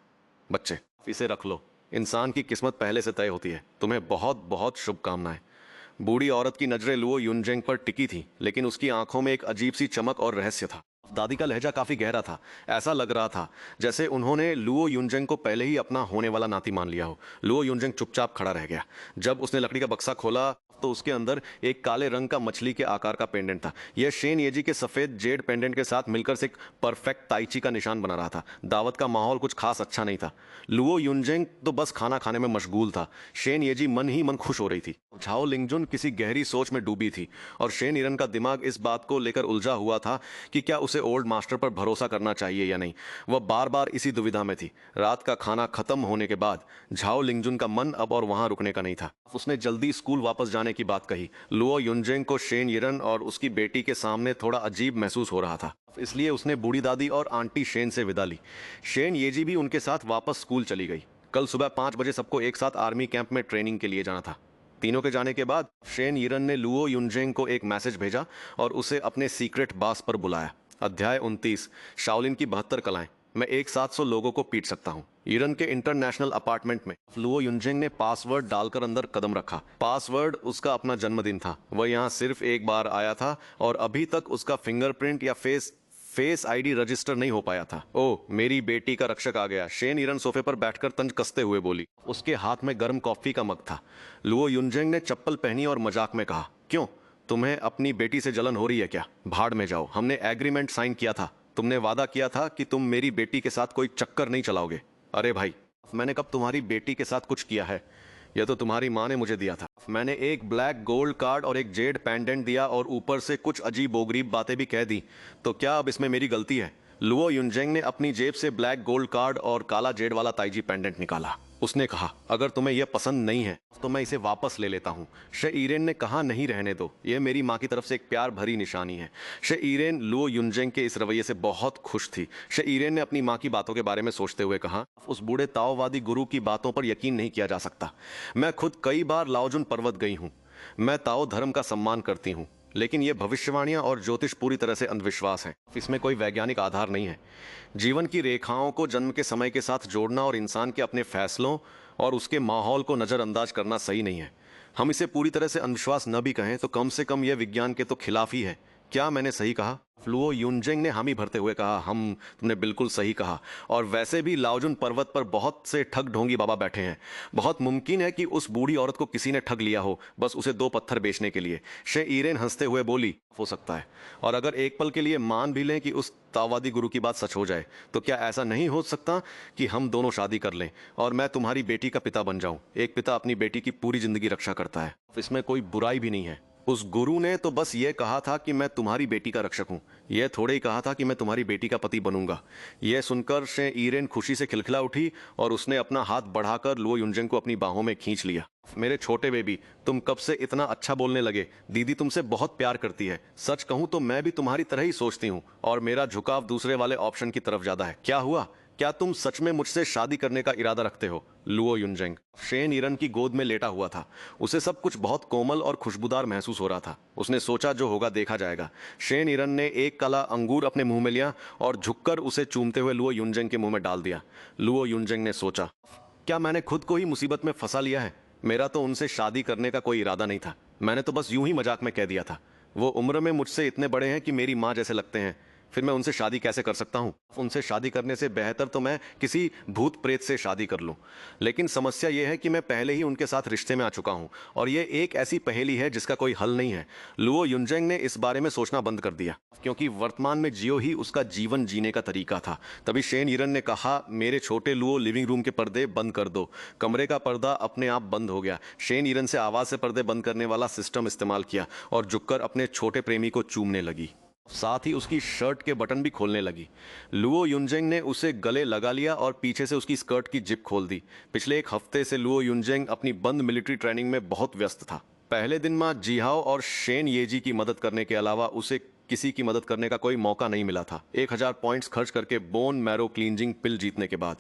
बच्चे, इसे रख लो। इंसान की किस्मत पहले से तय होती है। तुम्हें बहुत बहुत शुभकामनाएं। बूढ़ी औरत की नजरें लुओ युनजेंग पर टिकी थी, लेकिन उसकी आंखों में एक अजीब सी चमक और रहस्य था। दादी का लहजा काफी गहरा था। ऐसा लग रहा था जैसे उन्होंने लुओ युनजेंग को पहले ही अपना होने वाला नाती मान लिया हो। लुओ युनजेंग चुपचाप खड़ा रह गया। जब उसने लकड़ी का बक्सा खोला तो उसके अंदर एक काले रंग का मछली के आकार का पेंडेंट था। यह शेन येजी के सफेद जेड पेंडेंट के साथ मिलकर से एक परफेक्ट ताइची का निशान बना रहा था। दावत का माहौल कुछ खास अच्छा नहीं था। लुओ युनजेंग तो बस खाना खाने में मशगूल था। शेन येजी मन ही मन खुश हो रही थी। झाओ लिंगजुन किसी गहरी सोच में डूबी थी और शेन ईरन का दिमाग इस बात को लेकर उलझा हुआ था कि क्या उसे ओल्ड मास्टर पर भरोसा करना चाहिए या नहीं। वह बार बार इसी दुविधा में थी। रात का खाना खत्म होने के बाद झाओ लिंगजुन का मन अब और वहां रुकने का नहीं था। उसने जल्दी स्कूल वापस जाने की बात कही। लुओ युनजेंग को शेन यिरन और उसकी बेटी के सामने थोड़ा अजीब महसूस हो रहा था, इसलिए उसने बूढ़ी दादी और आंटी शेन से विदा ली। शेन येजी भी उनके साथ वापस स्कूल चली गई। कल सुबह 5 बजे सबको एक साथ आर्मी कैंप में ट्रेनिंग के लिए जाना था। तीनों के जाने के बाद शेन यिरन ने लुओ युनजेंग को एक मैसेज भेजा और उसे अपने सीक्रेट बास पर बुलाया। अध्याय 29, शाओलिन की 72 कलाएं। मैं एक साथ 100 लोगों को पीट सकता हूँ। ईरन के इंटरनेशनल अपार्टमेंट में लुओ युनजेंग ने पासवर्ड डालकर अंदर कदम रखा। पासवर्ड उसका अपना जन्मदिन था। वह यहाँ सिर्फ एक बार आया था और अभी तक उसका फिंगरप्रिंट या फेस आईडी रजिस्टर नहीं हो पाया था। ओह, मेरी बेटी का रक्षक आ गया, शेन ईरन सोफे पर बैठकर तंज कसते हुए बोली। उसके हाथ में गर्म कॉफी का मग था। लुओ युनजेंग ने चप्पल पहनी और मजाक में कहा, क्यों, तुम्हें अपनी बेटी से जलन हो रही है क्या? भाड़ में जाओ, हमने एग्रीमेंट साइन किया था। तुमने वादा किया था कि तुम मेरी बेटी के साथ कोई चक्कर नहीं चलाओगे। अरे भाई, मैंने कब तुम्हारी बेटी के साथ कुछ किया है? यह तो तुम्हारी माँ ने मुझे दिया था। मैंने एक ब्लैक गोल्ड कार्ड और एक जेड पेंडेंट दिया और ऊपर से कुछ अजीब बोगरीब बातें भी कह दी। तो क्या अब इसमें मेरी गलती है? लुओ युनजेंग ने अपनी जेब से ब्लैक गोल्ड कार्ड और काला जेड वाला ताइजी पेंडेंट निकाला। उसने कहा, अगर तुम्हें यह पसंद नहीं है तो मैं इसे वापस ले लेता हूँ। शे ईरेन ने कहा, नहीं, रहने दो, यह मेरी माँ की तरफ से एक प्यार भरी निशानी है। शे ईरेन लुओ युनजेंग के इस रवैये से बहुत खुश थी। शे ईरेन ने अपनी माँ की बातों के बारे में सोचते हुए कहा, उस बूढ़े ताओवादी गुरु की बातों पर यकीन नहीं किया जा सकता। मैं खुद कई बार लाओजुन पर्वत गई हूँ। मैं ताओ धर्म का सम्मान करती हूँ, लेकिन ये भविष्यवाणियां और ज्योतिष पूरी तरह से अंधविश्वास हैं। इसमें कोई वैज्ञानिक आधार नहीं है। जीवन की रेखाओं को जन्म के समय के साथ जोड़ना और इंसान के अपने फैसलों और उसके माहौल को नज़रअंदाज करना सही नहीं है। हम इसे पूरी तरह से अंधविश्वास न भी कहें तो कम से कम यह विज्ञान के तो खिलाफ ही है। क्या मैंने सही कहा? लुओ युनजेंग ने हामी भरते हुए कहा, तुमने बिल्कुल सही कहा। और वैसे भी लाओजुन पर्वत पर बहुत से ठग ढोंगी बाबा बैठे हैं। बहुत मुमकिन है कि उस बूढ़ी औरत को किसी ने ठग लिया हो, बस उसे 2 पत्थर बेचने के लिए। शे ईरेन हंसते हुए बोली, हो सकता है। और अगर एक पल के लिए मान भी लें कि उस तावादी गुरु की बात सच हो जाए, तो क्या ऐसा नहीं हो सकता कि हम दोनों शादी कर लें और मैं तुम्हारी बेटी का पिता बन जाऊं? एक पिता अपनी बेटी की पूरी जिंदगी रक्षा करता है, इसमें कोई बुराई भी नहीं है। उस गुरु ने तो बस ये कहा था कि मैं तुम्हारी बेटी का रक्षक हूँ। यह थोड़े ही कहा था कि मैं तुम्हारी बेटी का पति बनूंगा। यह सुनकर शे ईरेन खुशी से खिलखिला उठी और उसने अपना हाथ बढ़ाकर लुओ युनजेंग को अपनी बाहों में खींच लिया। मेरे छोटे बेबी, तुम कब से इतना अच्छा बोलने लगे? दीदी तुमसे बहुत प्यार करती है। सच कहूं तो मैं भी तुम्हारी तरह ही सोचती हूँ और मेरा झुकाव दूसरे वाले ऑप्शन की तरफ ज्यादा है। क्या हुआ? क्या तुम सच में मुझसे शादी करने का इरादा रखते हो? लुओ युनजेंग शेन ईरन की गोद में लेटा हुआ था। उसे सब कुछ बहुत कोमल और खुशबूदार महसूस हो रहा था। उसने सोचा, जो होगा देखा जाएगा। शेन ईरन ने एक काला अंगूर अपने मुंह में लिया और झुककर उसे चूमते हुए लुओ युनजेंग के मुंह में डाल दिया। लुओ युनजेंग ने सोचा, क्या मैंने खुद को ही मुसीबत में फंसा लिया है? मेरा तो उनसे शादी करने का कोई इरादा नहीं था। मैंने तो बस यूं ही मजाक में कह दिया था। वो उम्र में मुझसे इतने बड़े हैं कि मेरी माँ जैसे लगते हैं। फिर मैं उनसे शादी कैसे कर सकता हूँ? उनसे शादी करने से बेहतर तो मैं किसी भूत प्रेत से शादी कर लूँ। लेकिन समस्या यह है कि मैं पहले ही उनके साथ रिश्ते में आ चुका हूँ और ये एक ऐसी पहेली है जिसका कोई हल नहीं है। लुओ युनजेंग ने इस बारे में सोचना बंद कर दिया, क्योंकि वर्तमान में जियो ही उसका जीवन जीने का तरीका था। तभी शेन ईरन ने कहा, मेरे छोटे लुओ, लिविंग रूम के पर्दे बंद कर दो। कमरे का पर्दा अपने आप बंद हो गया। शेन ईरन से आवाज से पर्दे बंद करने वाला सिस्टम इस्तेमाल किया और झुककर अपने छोटे प्रेमी को चूमने लगी। साथ ही उसकी शर्ट के बटन भी खोलने लगी। लुओ युनजेंग ने उसे गले लगा लिया और पीछे से उसकी स्कर्ट की जिप खोल दी। पिछले 1 हफ्ते से लुओ युनजेंग अपनी बंद मिलिट्री ट्रेनिंग में बहुत व्यस्त था। पहले दिन माँ जिहाओ और शेन येजी की मदद करने के अलावा उसे किसी की मदद करने का कोई मौका नहीं मिला था। 1000 पॉइंट्स खर्च करके बोन मैरो क्लींजिंग पिल जीतने के बाद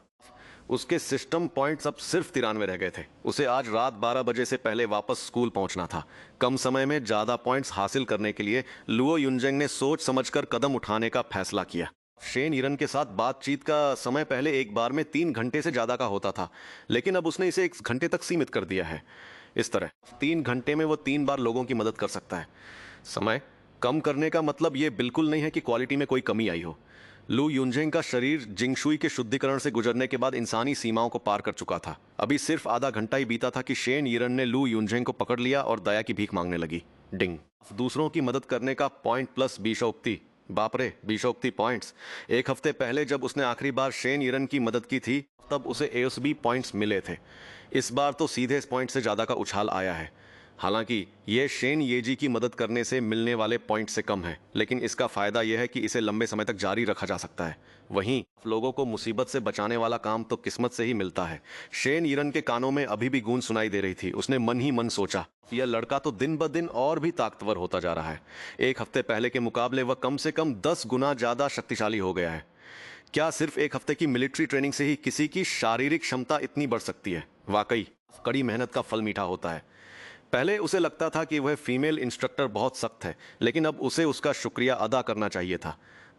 उसके सिस्टम पॉइंट्स अब सिर्फ 93 रह गए थे। उसे आज रात 12 बजे से पहले वापस स्कूल पहुंचना था। कम समय में ज्यादा पॉइंट्स हासिल करने के लिए लुओ युनजेंग ने सोच समझकर कदम उठाने का फैसला किया। शेन ईरन के साथ बातचीत का समय पहले एक बार में 3 घंटे से ज्यादा का होता था, लेकिन अब उसने इसे 1 घंटे तक सीमित कर दिया है। इस तरह 3 घंटे में वो 3 बार लोगों की मदद कर सकता है। समय कम करने का मतलब ये बिल्कुल नहीं है कि क्वालिटी में कोई कमी आई हो। लू युनजेंग का शरीर जिंगशुई के शुद्धिकरण से गुजरने के बाद इंसानी सीमाओं को पार कर चुका था। अभी सिर्फ आधा घंटा ही बीता था कि शेन यिरन ने लू युनजेंग को पकड़ लिया और दया की भीख मांगने लगी। डिंग। दूसरों की मदद करने का पॉइंट प्लस बीशोक्ति। बाप रे, बीशोक्ति पॉइंट्स। एक हफ्ते पहले जब उसने आखिरी बार शेन यिरन की मदद की थी तब उसे एएसबी पॉइंट्स मिले थे। इस बार तो सीधे इस पॉइंट से ज़्यादा का उछाल आया है। हालांकि ये शेन येजी की मदद करने से मिलने वाले पॉइंट से कम है, लेकिन इसका फायदा यह है कि इसे लंबे समय तक जारी रखा जा सकता है। वहीं लोगों को मुसीबत से बचाने वाला काम तो किस्मत से ही मिलता है। शेन यिरन के कानों में अभी भी गूंज सुनाई दे रही थी। उसने मन ही मन सोचा, यह लड़का तो दिन ब दिन और भी ताकतवर होता जा रहा है। एक हफ्ते पहले के मुकाबले वह कम से कम 10 गुना ज्यादा शक्तिशाली हो गया है। क्या सिर्फ एक हफ्ते की मिलिट्री ट्रेनिंग से ही किसी की शारीरिक क्षमता इतनी बढ़ सकती है? वाकई कड़ी मेहनत का फल मीठा होता है। पहले उसे लगता था कि वह फीमेल इंस्ट्रक्टर बहुत सख्त है, लेकिन अब उसे उसका शुक्रिया अदा करना चाहिए था।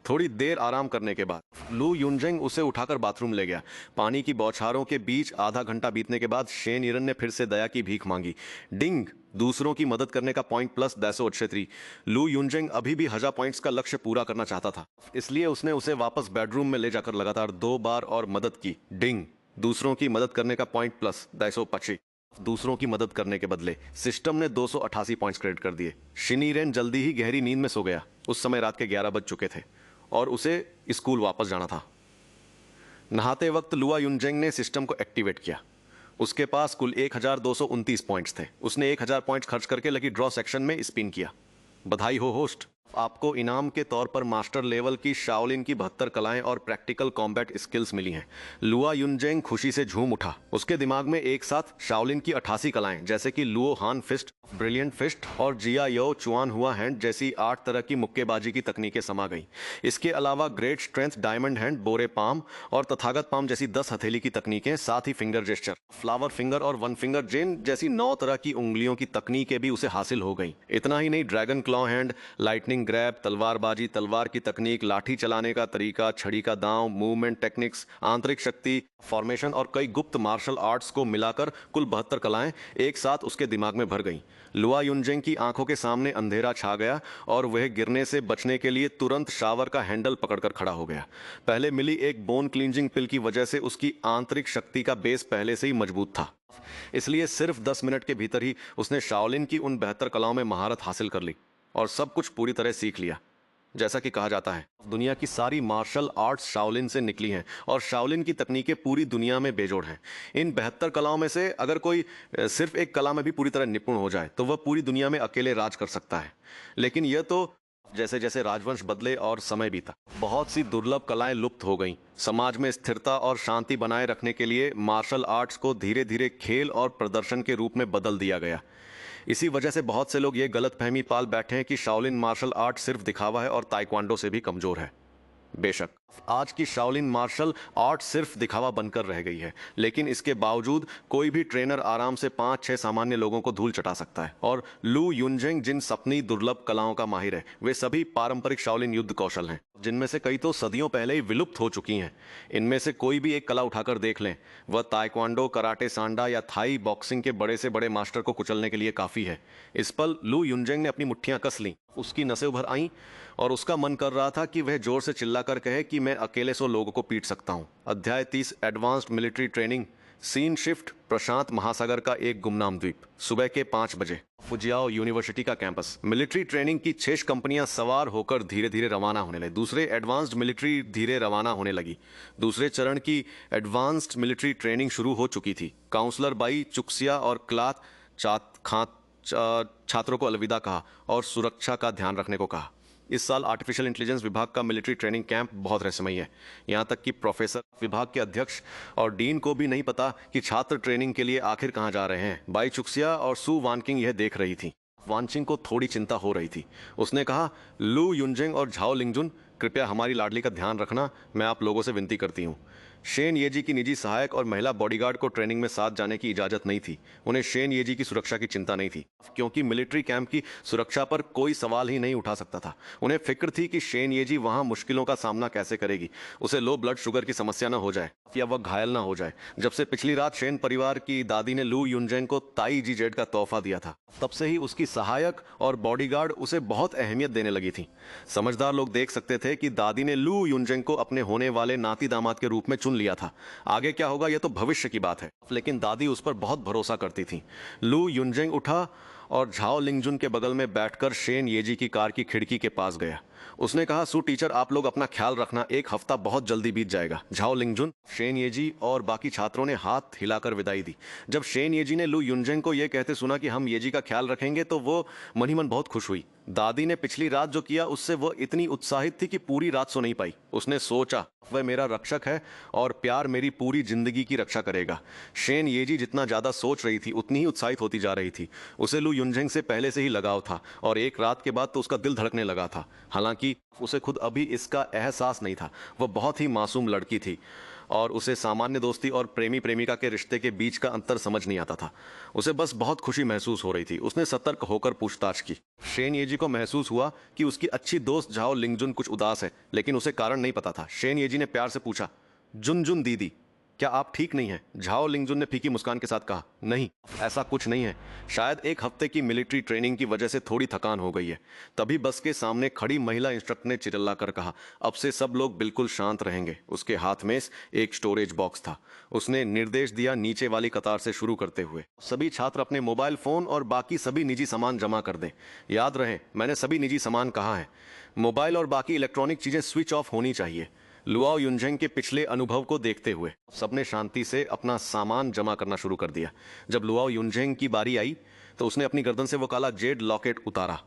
थोड़ी देर आराम करने के बाद लू युनजेंग उसे उठाकर बाथरूम ले गया। पानी की बौछारों के बीच आधा घंटा बीतने के बाद शेन यिरन ने फिर से दया की भीख मांगी। डिंग। दूसरों की मदद करने का पॉइंट प्लस 283। लू युनजेंग अभी भी 1000 पॉइंट्स का लक्ष्य पूरा करना चाहता था, इसलिए उसने उसे वापस बेडरूम में ले जाकर लगातार 2 बार और मदद की। डिंग। दूसरों की मदद करने का पॉइंट प्लस 225। दूसरों की मदद करने के बदले सिस्टम ने 288 पॉइंट्स क्रेडिट कर दिए। शिनीरेन जल्दी ही गहरी नींद में सो गया। उस समय रात के 11 बज चुके थे और उसे स्कूल वापस जाना था। नहाते वक्त लुआ युनजेंग ने सिस्टम को एक्टिवेट किया। उसके पास कुल 1229 पॉइंट्स थे। उसने 1000 पॉइंट्स खर्च करके लकी ड्रॉ सेक्शन में स्पिन किया। बधाई हो होस्ट, आपको इनाम के तौर पर मास्टर लेवल की शाओलिन की 72 कलाएं और प्रैक्टिकल कॉम्बैट स्किल्स मिली हैं। लुआ युनजेंग खुशी से झूम उठा। उसके दिमाग में एक साथ शाओलिन की 88 कलाएं जैसे कि लुओ हान फिस्ट, ब्रिलियंट फिस्ट और जिया यो चुआन हुआ हैंड जैसी 8 तरह की मुक्केबाजी की तकनीकें समा गईं। इसके अलावा ग्रेट स्ट्रेंथ डायमंड हैंड, बोरे पाम और तथागत पाम जैसी 10 हथेली की तकनीकें, साथ ही फिंगर जेस्चर, फ्लावर फिंगर और वन फिंगर जेन जैसी 9 तरह की उंगलियों की तकनीकें भी उसे हासिल हो गईं। इतना ही नहीं, dragon claw hand, lightning grab, तलवारबाजी, तलवार की तकनीक, लाठी चलाने का तरीका, छड़ी का दांव, मूवमेंट टेक्निक्स, आंतरिक शक्ति, फॉर्मेशन और कई गुप्त मार्शल आर्ट्स को मिलाकर कुल 72 कलाएं एक साथ उसके दिमाग में भर गईं। लुआ युनजेंग की आंखों के सामने अंधेरा छा गया और वह गिरने से बचने के लिए तुरंत शावर का हैंडल पकड़कर खड़ा हो गया। पहले मिली एक बोन क्लींजिंग पिल की वजह से उसकी आंतरिक शक्ति का बेस पहले से ही मजबूत था, इसलिए सिर्फ 10 मिनट के भीतर ही उसने शाओलिन की उन 72 कलाओं में महारत हासिल कर ली और सब कुछ पूरी तरह सीख लिया। जैसा कि कहा जाता है, दुनिया की सारी मार्शल आर्ट्स शाओलिन से निकली हैं और शाओलिन की तकनीकें पूरी दुनिया में बेजोड़ हैं। इन 72 कलाओं में से अगर कोई सिर्फ एक कला में भी पूरी तरह निपुण हो जाए तो वह पूरी दुनिया में अकेले राज कर सकता है। लेकिन यह तो जैसे जैसे राजवंश बदले और समय बीता, बहुत सी दुर्लभ कलाएं लुप्त हो गईं। समाज में स्थिरता और शांति बनाए रखने के लिए मार्शल आर्ट्स को धीरे धीरे खेल और प्रदर्शन के रूप में बदल दिया गया। इसी वजह से बहुत से लोग ये गलतफहमी पाल बैठे हैं कि शाओलिन मार्शल आर्ट सिर्फ दिखावा है और ताइक्वांडो से भी कमजोर है। बेशक आज की शाओलिन मार्शल आर्ट सिर्फ दिखावा बनकर रह गई है, लेकिन इसके बावजूद कोई भी ट्रेनर आराम से 5-6 सामान्य लोगों को धूल चटा सकता है। और लू युनजेंग जिन सपनी दुर्लभ कलाओं का माहिर है, वे सभी पारंपरिक शाओलिन युद्ध कौशल हैं, जिनमें से कई तो सदियों पहले ही विलुप्त हो चुकी हैं। इनमें से कोई भी एक कला उठाकर देख लें, वह ताइक्वांडो, कराटे, सांडा या थाई बॉक्सिंग के बड़े से बड़े मास्टर को कुचलने के लिए काफ़ी है। इस पल लू युनजेंग ने अपनी मुट्ठियां कस लीं, उसकी नसें उभर आईं और उसका मन कर रहा था कि वह जोर से चिल्लाकर कहे कि मैं अकेले 100 लोगों को पीट सकता हूं। अध्याय 30 advanced military training. Scene shift प्रशांत महासागर का एक गुमनाम द्वीप। सुबह के 5 बजे फुजियाओ यूनिवर्सिटी का कैंपस। मिलिट्री ट्रेनिंग की 6 कंपनियां सवार होकर धीरे धीरे रवाना होने लगी। दूसरे एडवांस्ड मिलिट्री धीरे रवाना होने लगी। दूसरे चरण की एडवांस्ड मिलिट्री ट्रेनिंग शुरू हो चुकी थी। काउंसलर बाई चुक्सिया और क्लात छात्रों को अलविदा कहा और सुरक्षा का ध्यान रखने को कहा। इस साल आर्टिफिशियल इंटेलिजेंस विभाग का मिलिट्री ट्रेनिंग कैंप बहुत रहस्यमयी है। यहाँ तक कि प्रोफेसर, विभाग के अध्यक्ष और डीन को भी नहीं पता कि छात्र ट्रेनिंग के लिए आखिर कहाँ जा रहे हैं। बाई चुक्सिया और सू वानकिंग यह देख रही थी। वानचिंग को थोड़ी चिंता हो रही थी। उसने कहा, लू युनजेंग और झाओ लिंगजुन, कृपया हमारी लाडली का ध्यान रखना, मैं आप लोगों से विनती करती हूँ। शेन येजी की निजी सहायक और महिला बॉडीगार्ड को ट्रेनिंग में साथ जाने की इजाजत नहीं थी। उन्हें शेन येजी की सुरक्षा की चिंता नहीं थी, क्योंकि मिलिट्री कैंप की सुरक्षा पर कोई सवाल ही नहीं उठा सकता था। उन्हें फिक्र थी कि शेन येजी वहां मुश्किलों का सामना कैसे करेगी, उसे लो ब्लड शुगर की समस्या न हो जाए या वह घायल ना हो जाए। जब से पिछली रात शेन परिवार की दादी ने लू युनजेंग को ताई जी जेड का तोहफा दिया था, तब से ही उसकी सहायक और बॉडीगार्ड उसे बहुत अहमियत देने लगी थी। समझदार लोग देख सकते थे कि दादी ने लू युनजेंग को अपने होने वाले नाती दामाद के रूप में चुन लिया था। आगे क्या होगा यह तो भविष्य की बात है, लेकिन दादी उस पर बहुत भरोसा करती थी। लू युनजेंग उठा और झाओ लिंगजुन के बगल में बैठकर शेन येजी की कार की खिड़की के पास गया। उसने कहा, सू टीचर, आप लोग अपना ख्याल रखना, एक हफ्ता बहुत जल्दी बीत जाएगा। झाओ लिंगजुन, शेन येजी और बाकी छात्रों ने हाथ हिलाकर विदाई दी। जब शेन येजी ने लू युनजेंग को यह कहते सुना कि हम येजी का ख्याल रखेंगे, तो वो मन ही मन बहुत खुश हुई। दादी ने पिछली रात जो किया उससे वह इतनी उत्साहित थी कि पूरी रात सो नहीं पाई। उसने सोचा, वह मेरा रक्षक है और प्यार मेरी पूरी जिंदगी की रक्षा करेगा। शेन येजी जितना ज्यादा सोच रही थी उतनी ही उत्साहित होती जा रही थी। उसे लू युनजेंग से पहले से ही लगाव था और एक रात के बाद तो उसका दिल धड़कने लगा था। हालांकि उसे खुद अभी इसका एहसास नहीं था। वह बहुत ही मासूम लड़की थी और उसे सामान्य दोस्ती और प्रेमी प्रेमिका के रिश्ते के बीच का अंतर समझ नहीं आता था। उसे बस बहुत खुशी महसूस हो रही थी। उसने सतर्क होकर पूछताछ की। शेन येजी को महसूस हुआ कि उसकी अच्छी दोस्त झाओ लिंगजुन कुछ उदास है, लेकिन उसे कारण नहीं पता था। शेन येजी ने प्यार से पूछा, जुन जुन दीदी, क्या आप ठीक नहीं हैं? झाओ लिंगजुन ने फीकी मुस्कान के साथ कहा, नहीं, ऐसा कुछ नहीं है। शायद एक हफ्ते की मिलिट्री ट्रेनिंग की वजह से थोड़ी थकान हो गई है। तभी बस के सामने खड़ी महिला इंस्ट्रक्टर ने चिल्लाकर कहा, अब से सब लोग बिल्कुल शांत रहेंगे। उसके हाथ में एक स्टोरेज बॉक्स था। उसने निर्देश दिया, नीचे वाली कतार से शुरू करते हुए, सभी छात्र अपने मोबाइल फोन और बाकी सभी निजी सामान जमा कर दें। याद रहे, मैंने सभी निजी सामान कहा है। मोबाइल और बाकी इलेक्ट्रॉनिक चीजें स्विच ऑफ होनी चाहिए। लुआओ युनजेंग के पिछले अनुभव को देखते हुए सबने शांति से अपना सामान जमा करना शुरू कर दिया। जब लुआओ युनजेंग की बारी आई तो उसने अपनी गर्दन से वो काला जेड लॉकेट उतारा।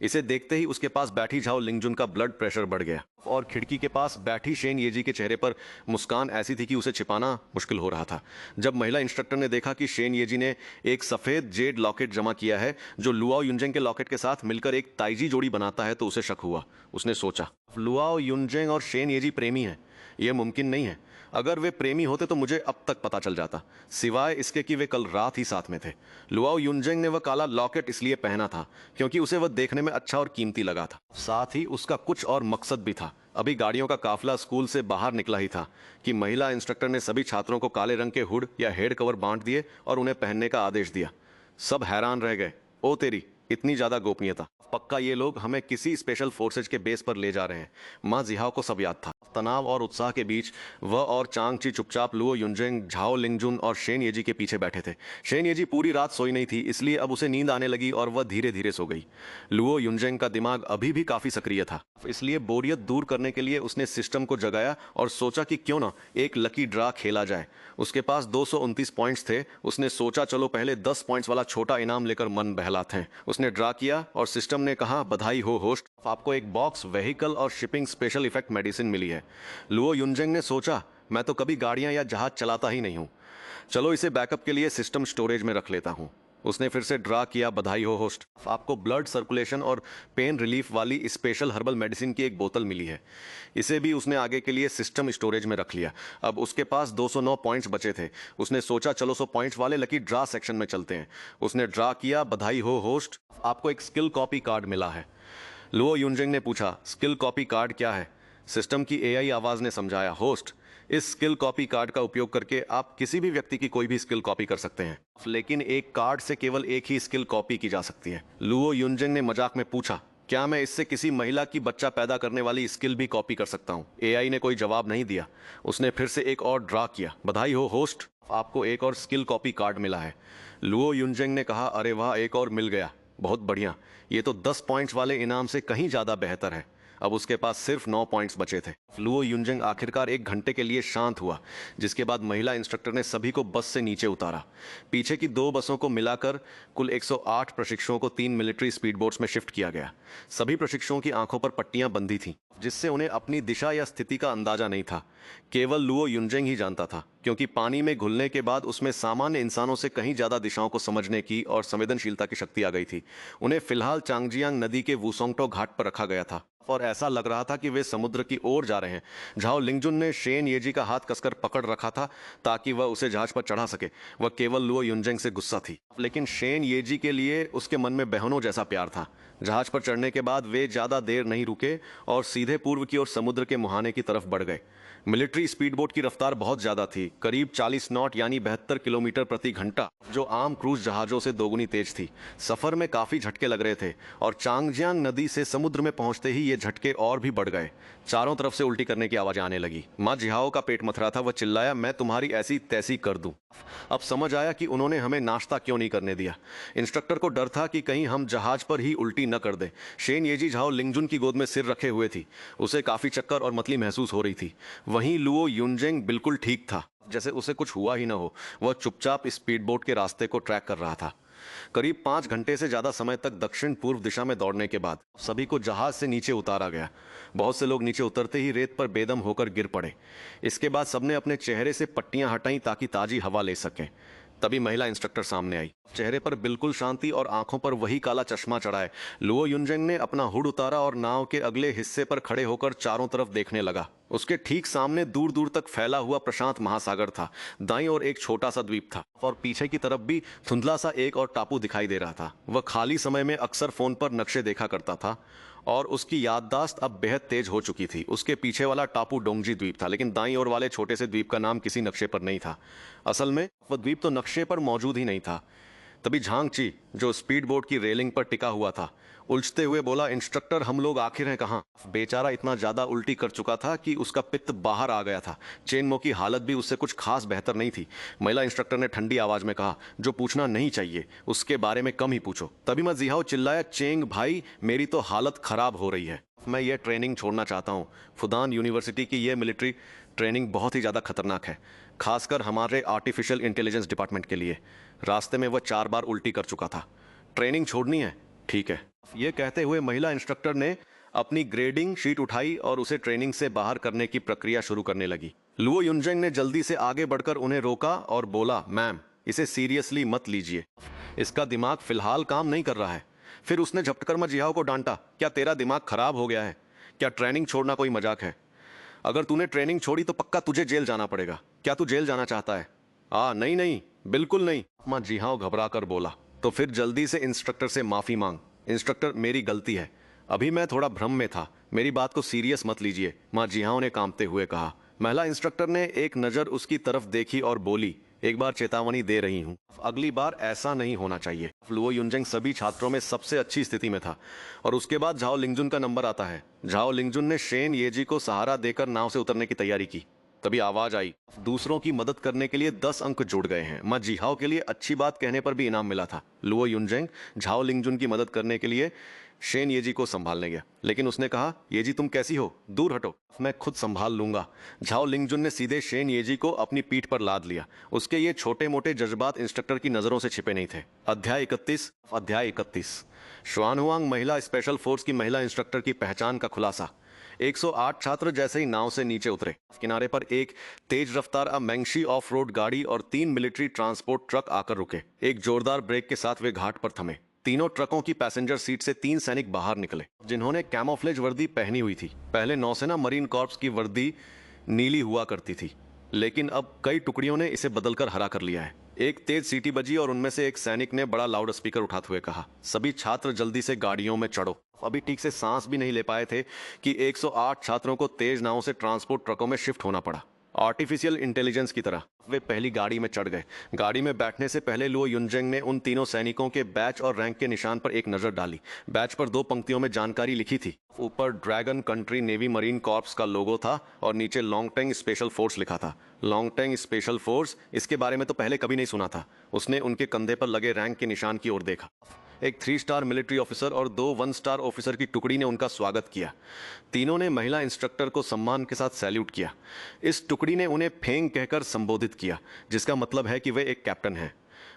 इसे देखते ही उसके पास बैठी झाओ लिंगजुन का ब्लड प्रेशर बढ़ गया और खिड़की के पास बैठी शेन येजी के चेहरे पर मुस्कान ऐसी थी कि उसे छिपाना मुश्किल हो रहा था। जब महिला इंस्ट्रक्टर ने देखा कि शेन येजी ने एक सफेद जेड लॉकेट जमा किया है जो लुआओ युनजेंग के लॉकेट के साथ मिलकर एक ताइजी जोड़ी बनाता है, तो उसे शक हुआ। उसने सोचा, लुआओ युनजेंग और शेन येजी प्रेमी हैं, यह मुमकिन नहीं है। अगर वे प्रेमी होते तो मुझे अब तक पता चल जाता, सिवाय इसके कि वे कल रात ही साथ में थे। लुआओ युनजेंग ने वह काला लॉकेट इसलिए पहना था क्योंकि उसे वह देखने में अच्छा और कीमती लगा था। साथ ही उसका कुछ और मकसद भी था। अभी गाड़ियों का काफिला स्कूल से बाहर निकला ही था कि महिला इंस्ट्रक्टर ने सभी छात्रों को काले रंग के हुड या हेड कवर बांट दिए और उन्हें पहनने का आदेश दिया। सब हैरान रह गए। ओ तेरी, इतनी ज्यादा गोपनीयता! पक्का ये लोग हमें किसी स्पेशल फोर्सेज के बेस पर ले जा रहे हैं। माँ जिहाओ को सब याद था। तनाव और उत्साह के बीच वह और चांग ची चुपचाप लुओ युनजेंग, झाओ लिंगजुन और शेन येजी के पीछे बैठे थे। शेन येजी पूरी रात सोई नहीं थी, इसलिए अब उसे नींद आने लगी और वह धीरे धीरे सो गई। लुओ युनजेंग का दिमाग अभी भी काफी सक्रिय था, इसलिए बोरियत दूर करने के लिए उसने सिस्टम को जगाया और सोचा कि क्यों ना एक लकी ड्रा खेला जाए। उसके पास 229 पॉइंट्स थे। उसने सोचा, चलो पहले 10 पॉइंट्स वाला छोटा इनाम लेकर मन बहलाते हैं। उसने ड्रा किया और सिस्टम ने कहा, बधाई हो होस्ट, आपको एक बॉक्स व्हीकल और शिपिंग स्पेशल इफेक्ट मेडिसिन मिली है। लुओ युनजेंग ने सोचा, मैं तो कभी गाड़ियां या जहाज चलाता ही नहीं हूं, चलो इसे बैकअप के लिए सिस्टम स्टोरेज में रख लेता हूं। उसने फिर से ड्रा किया, बधाई हो होस्ट, आपको ब्लड सर्कुलेशन और पेन रिलीफ वाली स्पेशल हर्बल मेडिसिन की एक बोतल मिली है। इसे भी उसने आगे के लिए सिस्टम स्टोरेज में रख लिया। अब उसके पास 209 पॉइंट्स बचे थे। उसने सोचा, चलो 100 पॉइंट्स वाले लकी ड्रा सेक्शन में चलते हैं। उसने ड्रा किया, बधाई हो होस्ट, आपको एक स्किल कॉपी कार्ड मिला है। लुओ युनजेंग ने पूछा, स्किल कॉपी कार्ड क्या है? सिस्टम की एआई आवाज ने समझाया, होस्ट, इस स्किल कॉपी कार्ड का उपयोग करके आप किसी भी व्यक्ति की कोई भी स्किल कॉपी कर सकते हैं, लेकिन एक कार्ड से केवल एक ही स्किल कॉपी की जा सकती है। लुओ युनजेंग ने मजाक में पूछा, क्या मैं इससे किसी महिला की बच्चा पैदा करने वाली स्किल भी कॉपी कर सकता हूँ? एआई ने कोई जवाब नहीं दिया। उसने फिर से एक और ड्रा किया, बधाई हो होस्ट, आपको एक और स्किल कॉपी कार्ड मिला है। लुओ युनजेंग ने कहा, अरे वाह, एक और मिल गया, बहुत बढ़िया, ये तो 10 पॉइंट्स वाले इनाम से कहीं ज्यादा बेहतर है। अब उसके पास सिर्फ 9 पॉइंट्स बचे थे। लुओ युनजेंग आखिरकार 1 घंटे के लिए शांत हुआ, जिसके बाद महिला इंस्ट्रक्टर ने सभी को बस से नीचे उतारा। पीछे की 2 बसों को मिलाकर कुल 108 प्रशिक्षुओं को 3 मिलिट्री स्पीड बोट्स में शिफ्ट किया गया। सभी प्रशिक्षुओं की आंखों पर पट्टियां बंधी थीं, जिससे उन्हें अपनी दिशा या स्थिति का अंदाजा नहीं था। केवल लुओ युनजेंग ही जानता था क्योंकि पानी में घुलने के बाद उसमें सामान्य इंसानों से कहीं ज़्यादा दिशाओं को समझने की और संवेदनशीलता की शक्ति आ गई थी। उन्हें फिलहाल चांगजियांग नदी के वुसोंगटो घाट पर रखा गया था और ऐसा लग रहा था कि वे समुद्र की ओर जा रहे हैं। झाओ लिंगजुन ने शेन येजी का हाथ कसकर पकड़ रखा था ताकि वह उसे जहाज पर चढ़ा सके। वह केवल लुओ युनजेंग से गुस्सा थी, लेकिन शेन येजी के लिए उसके मन में बहनों जैसा प्यार था। जहाज पर चढ़ने के बाद वे ज़्यादा देर नहीं रुके और सीधे पूर्व की ओर समुद्र के मुहाने की तरफ बढ़ गए। मिलिट्री स्पीडबोट की रफ्तार बहुत ज़्यादा थी, करीब 40 नॉट यानी 72 किलोमीटर प्रति घंटा, जो आम क्रूज जहाज़ों से दोगुनी तेज थी। सफ़र में काफ़ी झटके लग रहे थे और चांगजियांग नदी से समुद्र में पहुंचते ही ये झटके और भी बढ़ गए। चारों तरफ से उल्टी करने की आवाज़ें आने लगी। माँ जिहाओ का पेट मथ रहा था। वह चिल्लाया, मैं तुम्हारी ऐसी तैसी कर दूं। अब समझ आया कि उन्होंने हमें नाश्ता क्यों नहीं करने दिया। इंस्ट्रक्टर को डर था कि कहीं हम जहाज पर ही उल्टी न कर दें। शेन येजी झाओ लिंगजुन की गोद में सिर रखे हुए थी। उसे काफ़ी चक्कर और मतली महसूस हो रही थी। वहीं लुओ युनजेंग बिल्कुल ठीक था, जैसे उसे कुछ हुआ ही न हो। वह चुपचाप स्पीडबोट के रास्ते को ट्रैक कर रहा था। करीब 5 घंटे से ज्यादा समय तक दक्षिण पूर्व दिशा में दौड़ने के बाद सभी को जहाज से नीचे उतारा गया। बहुत से लोग नीचे उतरते ही रेत पर बेदम होकर गिर पड़े। इसके बाद सबने अपने चेहरे से पट्टियां हटाई ताकि ताजी हवा ले सकें। तभी महिला इंस्ट्रक्टर सामने आई, चेहरे पर बिल्कुल शांति और आंखों पर वही काला चश्मा चढ़ाए। लुओ युनजेंग ने अपना हुड उतारा और नाव के अगले हिस्से पर खड़े होकर चारों तरफ देखने लगा। उसके ठीक सामने दूर दूर तक फैला हुआ प्रशांत महासागर था। दाईं ओर एक छोटा सा द्वीप था और पीछे की तरफ भी धुंधला सा एक और टापू दिखाई दे रहा था। वह खाली समय में अक्सर फोन पर नक्शे देखा करता था और उसकी याददाश्त अब बेहद तेज हो चुकी थी। उसके पीछे वाला टापू डोंगजी द्वीप था, लेकिन दाईं ओर वाले छोटे से द्वीप का नाम किसी नक्शे पर नहीं था। असल में वह द्वीप तो नक्शे पर मौजूद ही नहीं था। तभी झांगची, जो स्पीड बोट की रेलिंग पर टिका हुआ था, उलझते हुए बोला, इंस्ट्रक्टर हम लोग आखिर हैं कहाँ? बेचारा इतना ज्यादा उल्टी कर चुका था कि उसका पित्त बाहर आ गया था। चेनमो की हालत भी उससे कुछ खास बेहतर नहीं थी। महिला इंस्ट्रक्टर ने ठंडी आवाज में कहा, जो पूछना नहीं चाहिए उसके बारे में कम ही पूछो। तभी मैं जिहाओ चिल्लाया, चेंग भाई मेरी तो हालत खराब हो रही है, मैं ये ट्रेनिंग छोड़ना चाहता हूँ। फुदान यूनिवर्सिटी की ये मिलिट्री ट्रेनिंग बहुत ही ज़्यादा खतरनाक है, खासकर हमारे आर्टिफिशियल इंटेलिजेंस डिपार्टमेंट के लिए। रास्ते में वह 4 बार उल्टी कर चुका था। ट्रेनिंग छोड़नी है? ठीक है। ये कहते हुए महिला इंस्ट्रक्टर ने अपनी ग्रेडिंग शीट उठाई और उसे ट्रेनिंग से बाहर करने की प्रक्रिया शुरू करने लगी। लुओ युनजेंग ने जल्दी से आगे बढ़कर उन्हें रोका और बोला, मैम इसे सीरियसली मत लीजिए, इसका दिमाग फिलहाल काम नहीं कर रहा है। फिर उसने झपटकर जिहाओ को डांटा, क्या तेरा दिमाग खराब हो गया है? क्या ट्रेनिंग छोड़ना कोई मजाक है? अगर तूने ट्रेनिंग छोड़ी तो पक्का तुझे जेल जाना पड़ेगा। क्या तू जेल जाना चाहता है? नहीं नहीं, बिल्कुल नहीं। माँ जिहाओ घबरा कर बोला। तो फिर जल्दी से इंस्ट्रक्टर से माफी मांग। इंस्ट्रक्टर मेरी गलती है, अभी मैं थोड़ा भ्रम में था, मेरी बात को सीरियस मत लीजिए, माँ जिहाओ ने कांपते हुए कहा। महिला इंस्ट्रक्टर ने एक नजर उसकी तरफ देखी और बोली, एक बार चेतावनी दे रही हूँ, अगली बार ऐसा नहीं होना चाहिए। लुओ युनजेंग सभी छात्रों में सबसे अच्छी स्थिति में था और उसके बाद झाओ लिंगजुन का नंबर आता है। झाओ लिंगजुन ने शेन येजी को सहारा देकर नाव से उतरने की तैयारी की। तभी आवाज आई, दूसरों की मदद करने के लिए 10 अंक जुड़ गए हैं। माँ जिहाओ के लिए अच्छी बात कहने पर भी इनाम मिला था। लुओ युनजेंग झाओ लिंगजुन की मदद करने के लिए शेन येजी को संभालने गया, लेकिन उसने कहा, येजी तुम कैसी हो, दूर हटो, मैं खुद संभाल लूंगा। झाओ लिंगजुन ने सीधे शेन येजी को अपनी पीठ पर लाद लिया। उसके ये छोटे मोटे जज्बात इंस्ट्रक्टर की नजरों से छिपे नहीं थे। अध्याय 31 श्वानहुआंग महिला स्पेशल फोर्स की महिला इंस्ट्रक्टर की पहचान का खुलासा। 108 छात्र जैसे ही नाव से नीचे उतरे, किनारे पर एक तेज रफ्तार मैंगशी ऑफ रोड गाड़ी और 3 मिलिट्री ट्रांसपोर्ट ट्रक आकर रुके। एक जोरदार ब्रेक के साथ वे घाट पर थमे। तीनों ट्रकों की पैसेंजर सीट से 3 सैनिक बाहर निकले, जिन्होंने कैमोफ्लेज वर्दी पहनी हुई थी। पहले नौसेना मरीन कॉर्प्स की वर्दी नीली हुआ करती थी, लेकिन अब कई टुकड़ियों ने इसे बदलकर हरा कर लिया है। एक तेज सीटी बजी और उनमें से एक सैनिक ने बड़ा लाउड स्पीकर उठाते हुए कहा, सभी छात्र जल्दी से गाड़ियों में चढ़ो। अभी ठीक से सांस भी नहीं ले पाए थे कि 108 छात्रों को तेज नावों से ट्रांसपोर्ट ट्रकों में शिफ्ट होना पड़ा। आर्टिफिशियल इंटेलिजेंस की तरह वे पहली गाड़ी में चढ़ गए। गाड़ी में बैठने से पहले लुओ युनजेंग ने उन तीनों सैनिकों के बैच और रैंक के निशान पर एक नजर डाली। बैच पर 2 पंक्तियों में जानकारी लिखी थी। ऊपर dragon country navy marine corps का लोगो था और नीचे लॉन्गटेंग स्पेशल फोर्स लिखा था। लॉन्गटेंग स्पेशल फोर्स, इसके बारे में तो पहले कभी नहीं सुना था। उसने उनके कंधे पर लगे रैंक के निशान की ओर देखा। एक 3 स्टार मिलिट्री ऑफिसर और 2 1 स्टार ऑफिसर की टुकड़ी ने उनका स्वागत किया। तीनों ने महिला इंस्ट्रक्टर को सम्मान के साथ सैल्यूट किया। इस टुकड़ी ने उन्हें फेंग कहकर संबोधित किया, जिसका मतलब है कि वे एक कैप्टन हैं।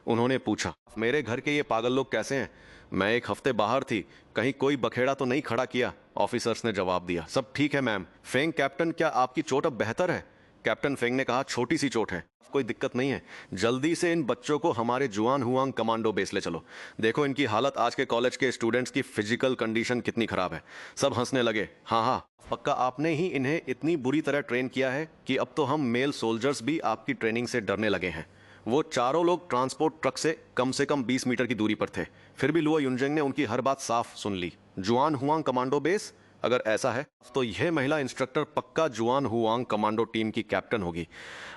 उन्होंने पूछा, मेरे घर के ये पागल लोग कैसे हैं? मैं 1 हफ्ते बाहर थी, कहीं कोई बखेड़ा तो नहीं खड़ा किया? ऑफिसर्स ने जवाब दिया, सब ठीक है मैम। फेंग कैप्टन, क्या आपकी चोट अब बेहतर है? कैप्टन फेंग ने कहा, छोटी सी चोट है, कोई दिक्कत नहीं है। जल्दी से इन बच्चों को हमारे जुआन हुआंग कमांडो बेस ले चलो। देखो इनकी हालत, आज के कॉलेज के स्टूडेंट्स की फिजिकल कंडीशन कितनी खराब है। सब हंसने लगे। हाँ हाँ, पक्का आपने ही इन्हें इतनी बुरी तरह ट्रेन किया है कि अब तो हम मेल सोल्जर्स भी आपकी ट्रेनिंग से डरने लगे हैं। वो चारों लोग ट्रांसपोर्ट ट्रक से कम 20 मीटर की दूरी पर थे। फिर भी लुओ युनजेंग ने उनकी हर बात साफ सुन ली। जुआन हुआंग कमांडो बेस, अगर ऐसा है तो यह महिला इंस्ट्रक्टर पक्का जुआन हुआंग कमांडो टीम की कैप्टन होगी।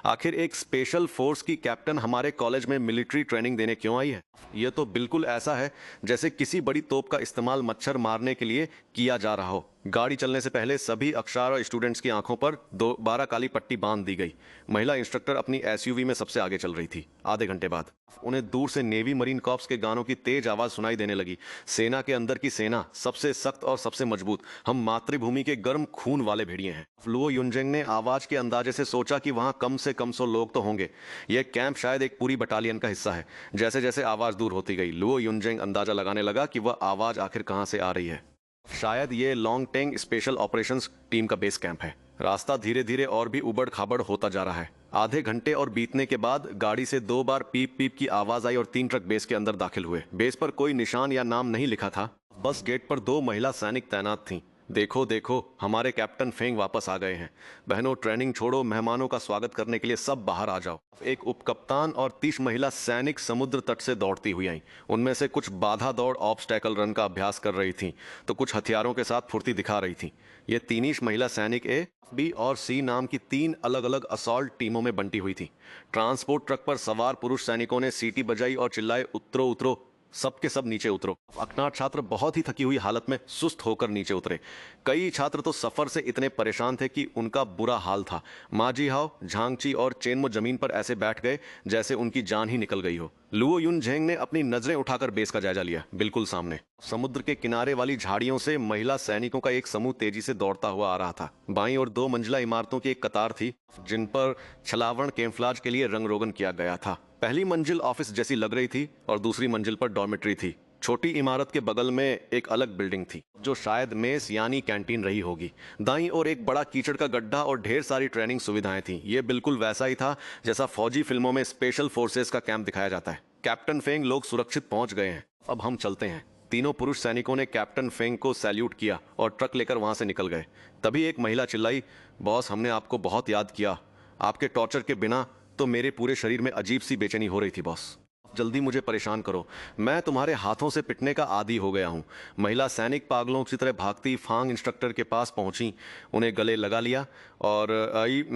आखिर एक स्पेशल फोर्स की कैप्टन हमारे कॉलेज में मिलिट्री ट्रेनिंग देने क्यों आई है? यह तो बिल्कुल ऐसा है जैसे किसी बड़ी तोप का इस्तेमाल मच्छर मारने के लिए किया जा रहा हो। गाड़ी चलने से पहले सभी अक्षर और स्टूडेंट्स की आंखों पर 12 काली पट्टी बांध दी गई। महिला इंस्ट्रक्टर अपनी एसयूवी में सबसे आगे चल रही थी। आधे घंटे बाद उन्हें दूर से नेवी मरीन कॉर्प्स के गानों की तेज आवाज सुनाई देने लगी। सेना के अंदर की सेना, सबसे सख्त और सबसे मजबूत। हम मातृभूमि के गर्म खून वाले भेड़िए हैं। लुओ युनजेंग ने आवाज के अंदाजे से सोचा कि वहां कम से कम 100 लोग तो होंगे। यह कैंप शायद एक पूरी बटालियन का हिस्सा है। जैसे जैसे आवाज दूर होती गई, लुओ युनजेंग अंदाजा लगाने लगा कि वह आवाज आखिर कहां से आ रही है। शायद ये long tang special operations team का बेस कैंप है। रास्ता धीरे धीरे और भी उबड़ खाबड़ होता जा रहा है। आधे घंटे और बीतने के बाद गाड़ी से 2 बार पीप पीप की आवाज आई और 3 ट्रक बेस के अंदर दाखिल हुए। बेस पर कोई निशान या नाम नहीं लिखा था, बस गेट पर 2 महिला सैनिक तैनात थीं। देखो देखो, हमारे कैप्टन फेंग वापस आ गए हैं। बहनों, ट्रेनिंग छोड़ो, मेहमानों का स्वागत करने के लिए सब बाहर आ जाओ। एक उपकप्तान और 30 महिला सैनिक समुद्र तट से दौड़ती हुई आईं। उनमें से कुछ बाधा दौड़ ऑब्स्टैकल रन का अभ्यास कर रही थीं, तो कुछ हथियारों के साथ फुर्ती दिखा रही थीं। ये तीनों महिला सैनिक ए, बी और सी नाम की 3 अलग अलग असॉल्ट टीमों में बंटी हुई थी। ट्रांसपोर्ट ट्रक पर सवार पुरुष सैनिकों ने सीटी बजाई और चिल्लाए, उतरो उतरो, सबके सब नीचे उतरो। अकनाट छात्र बहुत ही थकी हुई हालत में सुस्त होकर नीचे उतरे। कई छात्र तो सफर से इतने परेशान थे कि उनका बुरा हाल था। माजी हाओ, झांगची और चेनमो जमीन पर ऐसे बैठ गए जैसे उनकी जान ही निकल गई हो। लुओ युनजेंग ने अपनी नजरें उठाकर बेस का जायजा लिया। बिल्कुल सामने समुद्र के किनारे वाली झाड़ियों से महिला सैनिकों का एक समूह तेजी से दौड़ता हुआ आ रहा था। बाईं और 2 मंजिला इमारतों की एक कतार थी जिन पर छलावरण कैमफ्लाज के लिए रंग रोगन किया गया था। पहली मंजिल ऑफिस जैसी लग रही थी और दूसरी मंजिल पर डॉर्मेट्री थी। छोटी इमारत के बगल में एक अलग बिल्डिंग थी जो शायद मेस यानी कैंटीन रही होगी। दाईं ओर एक बड़ा कीचड़ का गड्ढा और ढेर सारी ट्रेनिंग सुविधाएं थीं। ये बिल्कुल वैसा ही था जैसा फौजी फिल्मों में स्पेशल फोर्सेस का कैंप दिखाया जाता है। कैप्टन फेंग, लोग सुरक्षित पहुंच गए हैं, अब हम चलते हैं। तीनों पुरुष सैनिकों ने कैप्टन फेंग को सैल्यूट किया और ट्रक लेकर वहां से निकल गए। तभी एक महिला चिल्लाई, बॉस, हमने आपको बहुत याद किया। आपके टॉर्चर के बिना तो मेरे पूरे शरीर में अजीब सी बेचैनी हो रही थी बॉस। जल्दी मुझे परेशान करो, मैं तुम्हारे हाथों से पिटने का आदी हो गया हूँ। महिला सैनिक पागलों की तरह भागती फांग इंस्ट्रक्टर के पास पहुंची, उन्हें गले लगा लिया और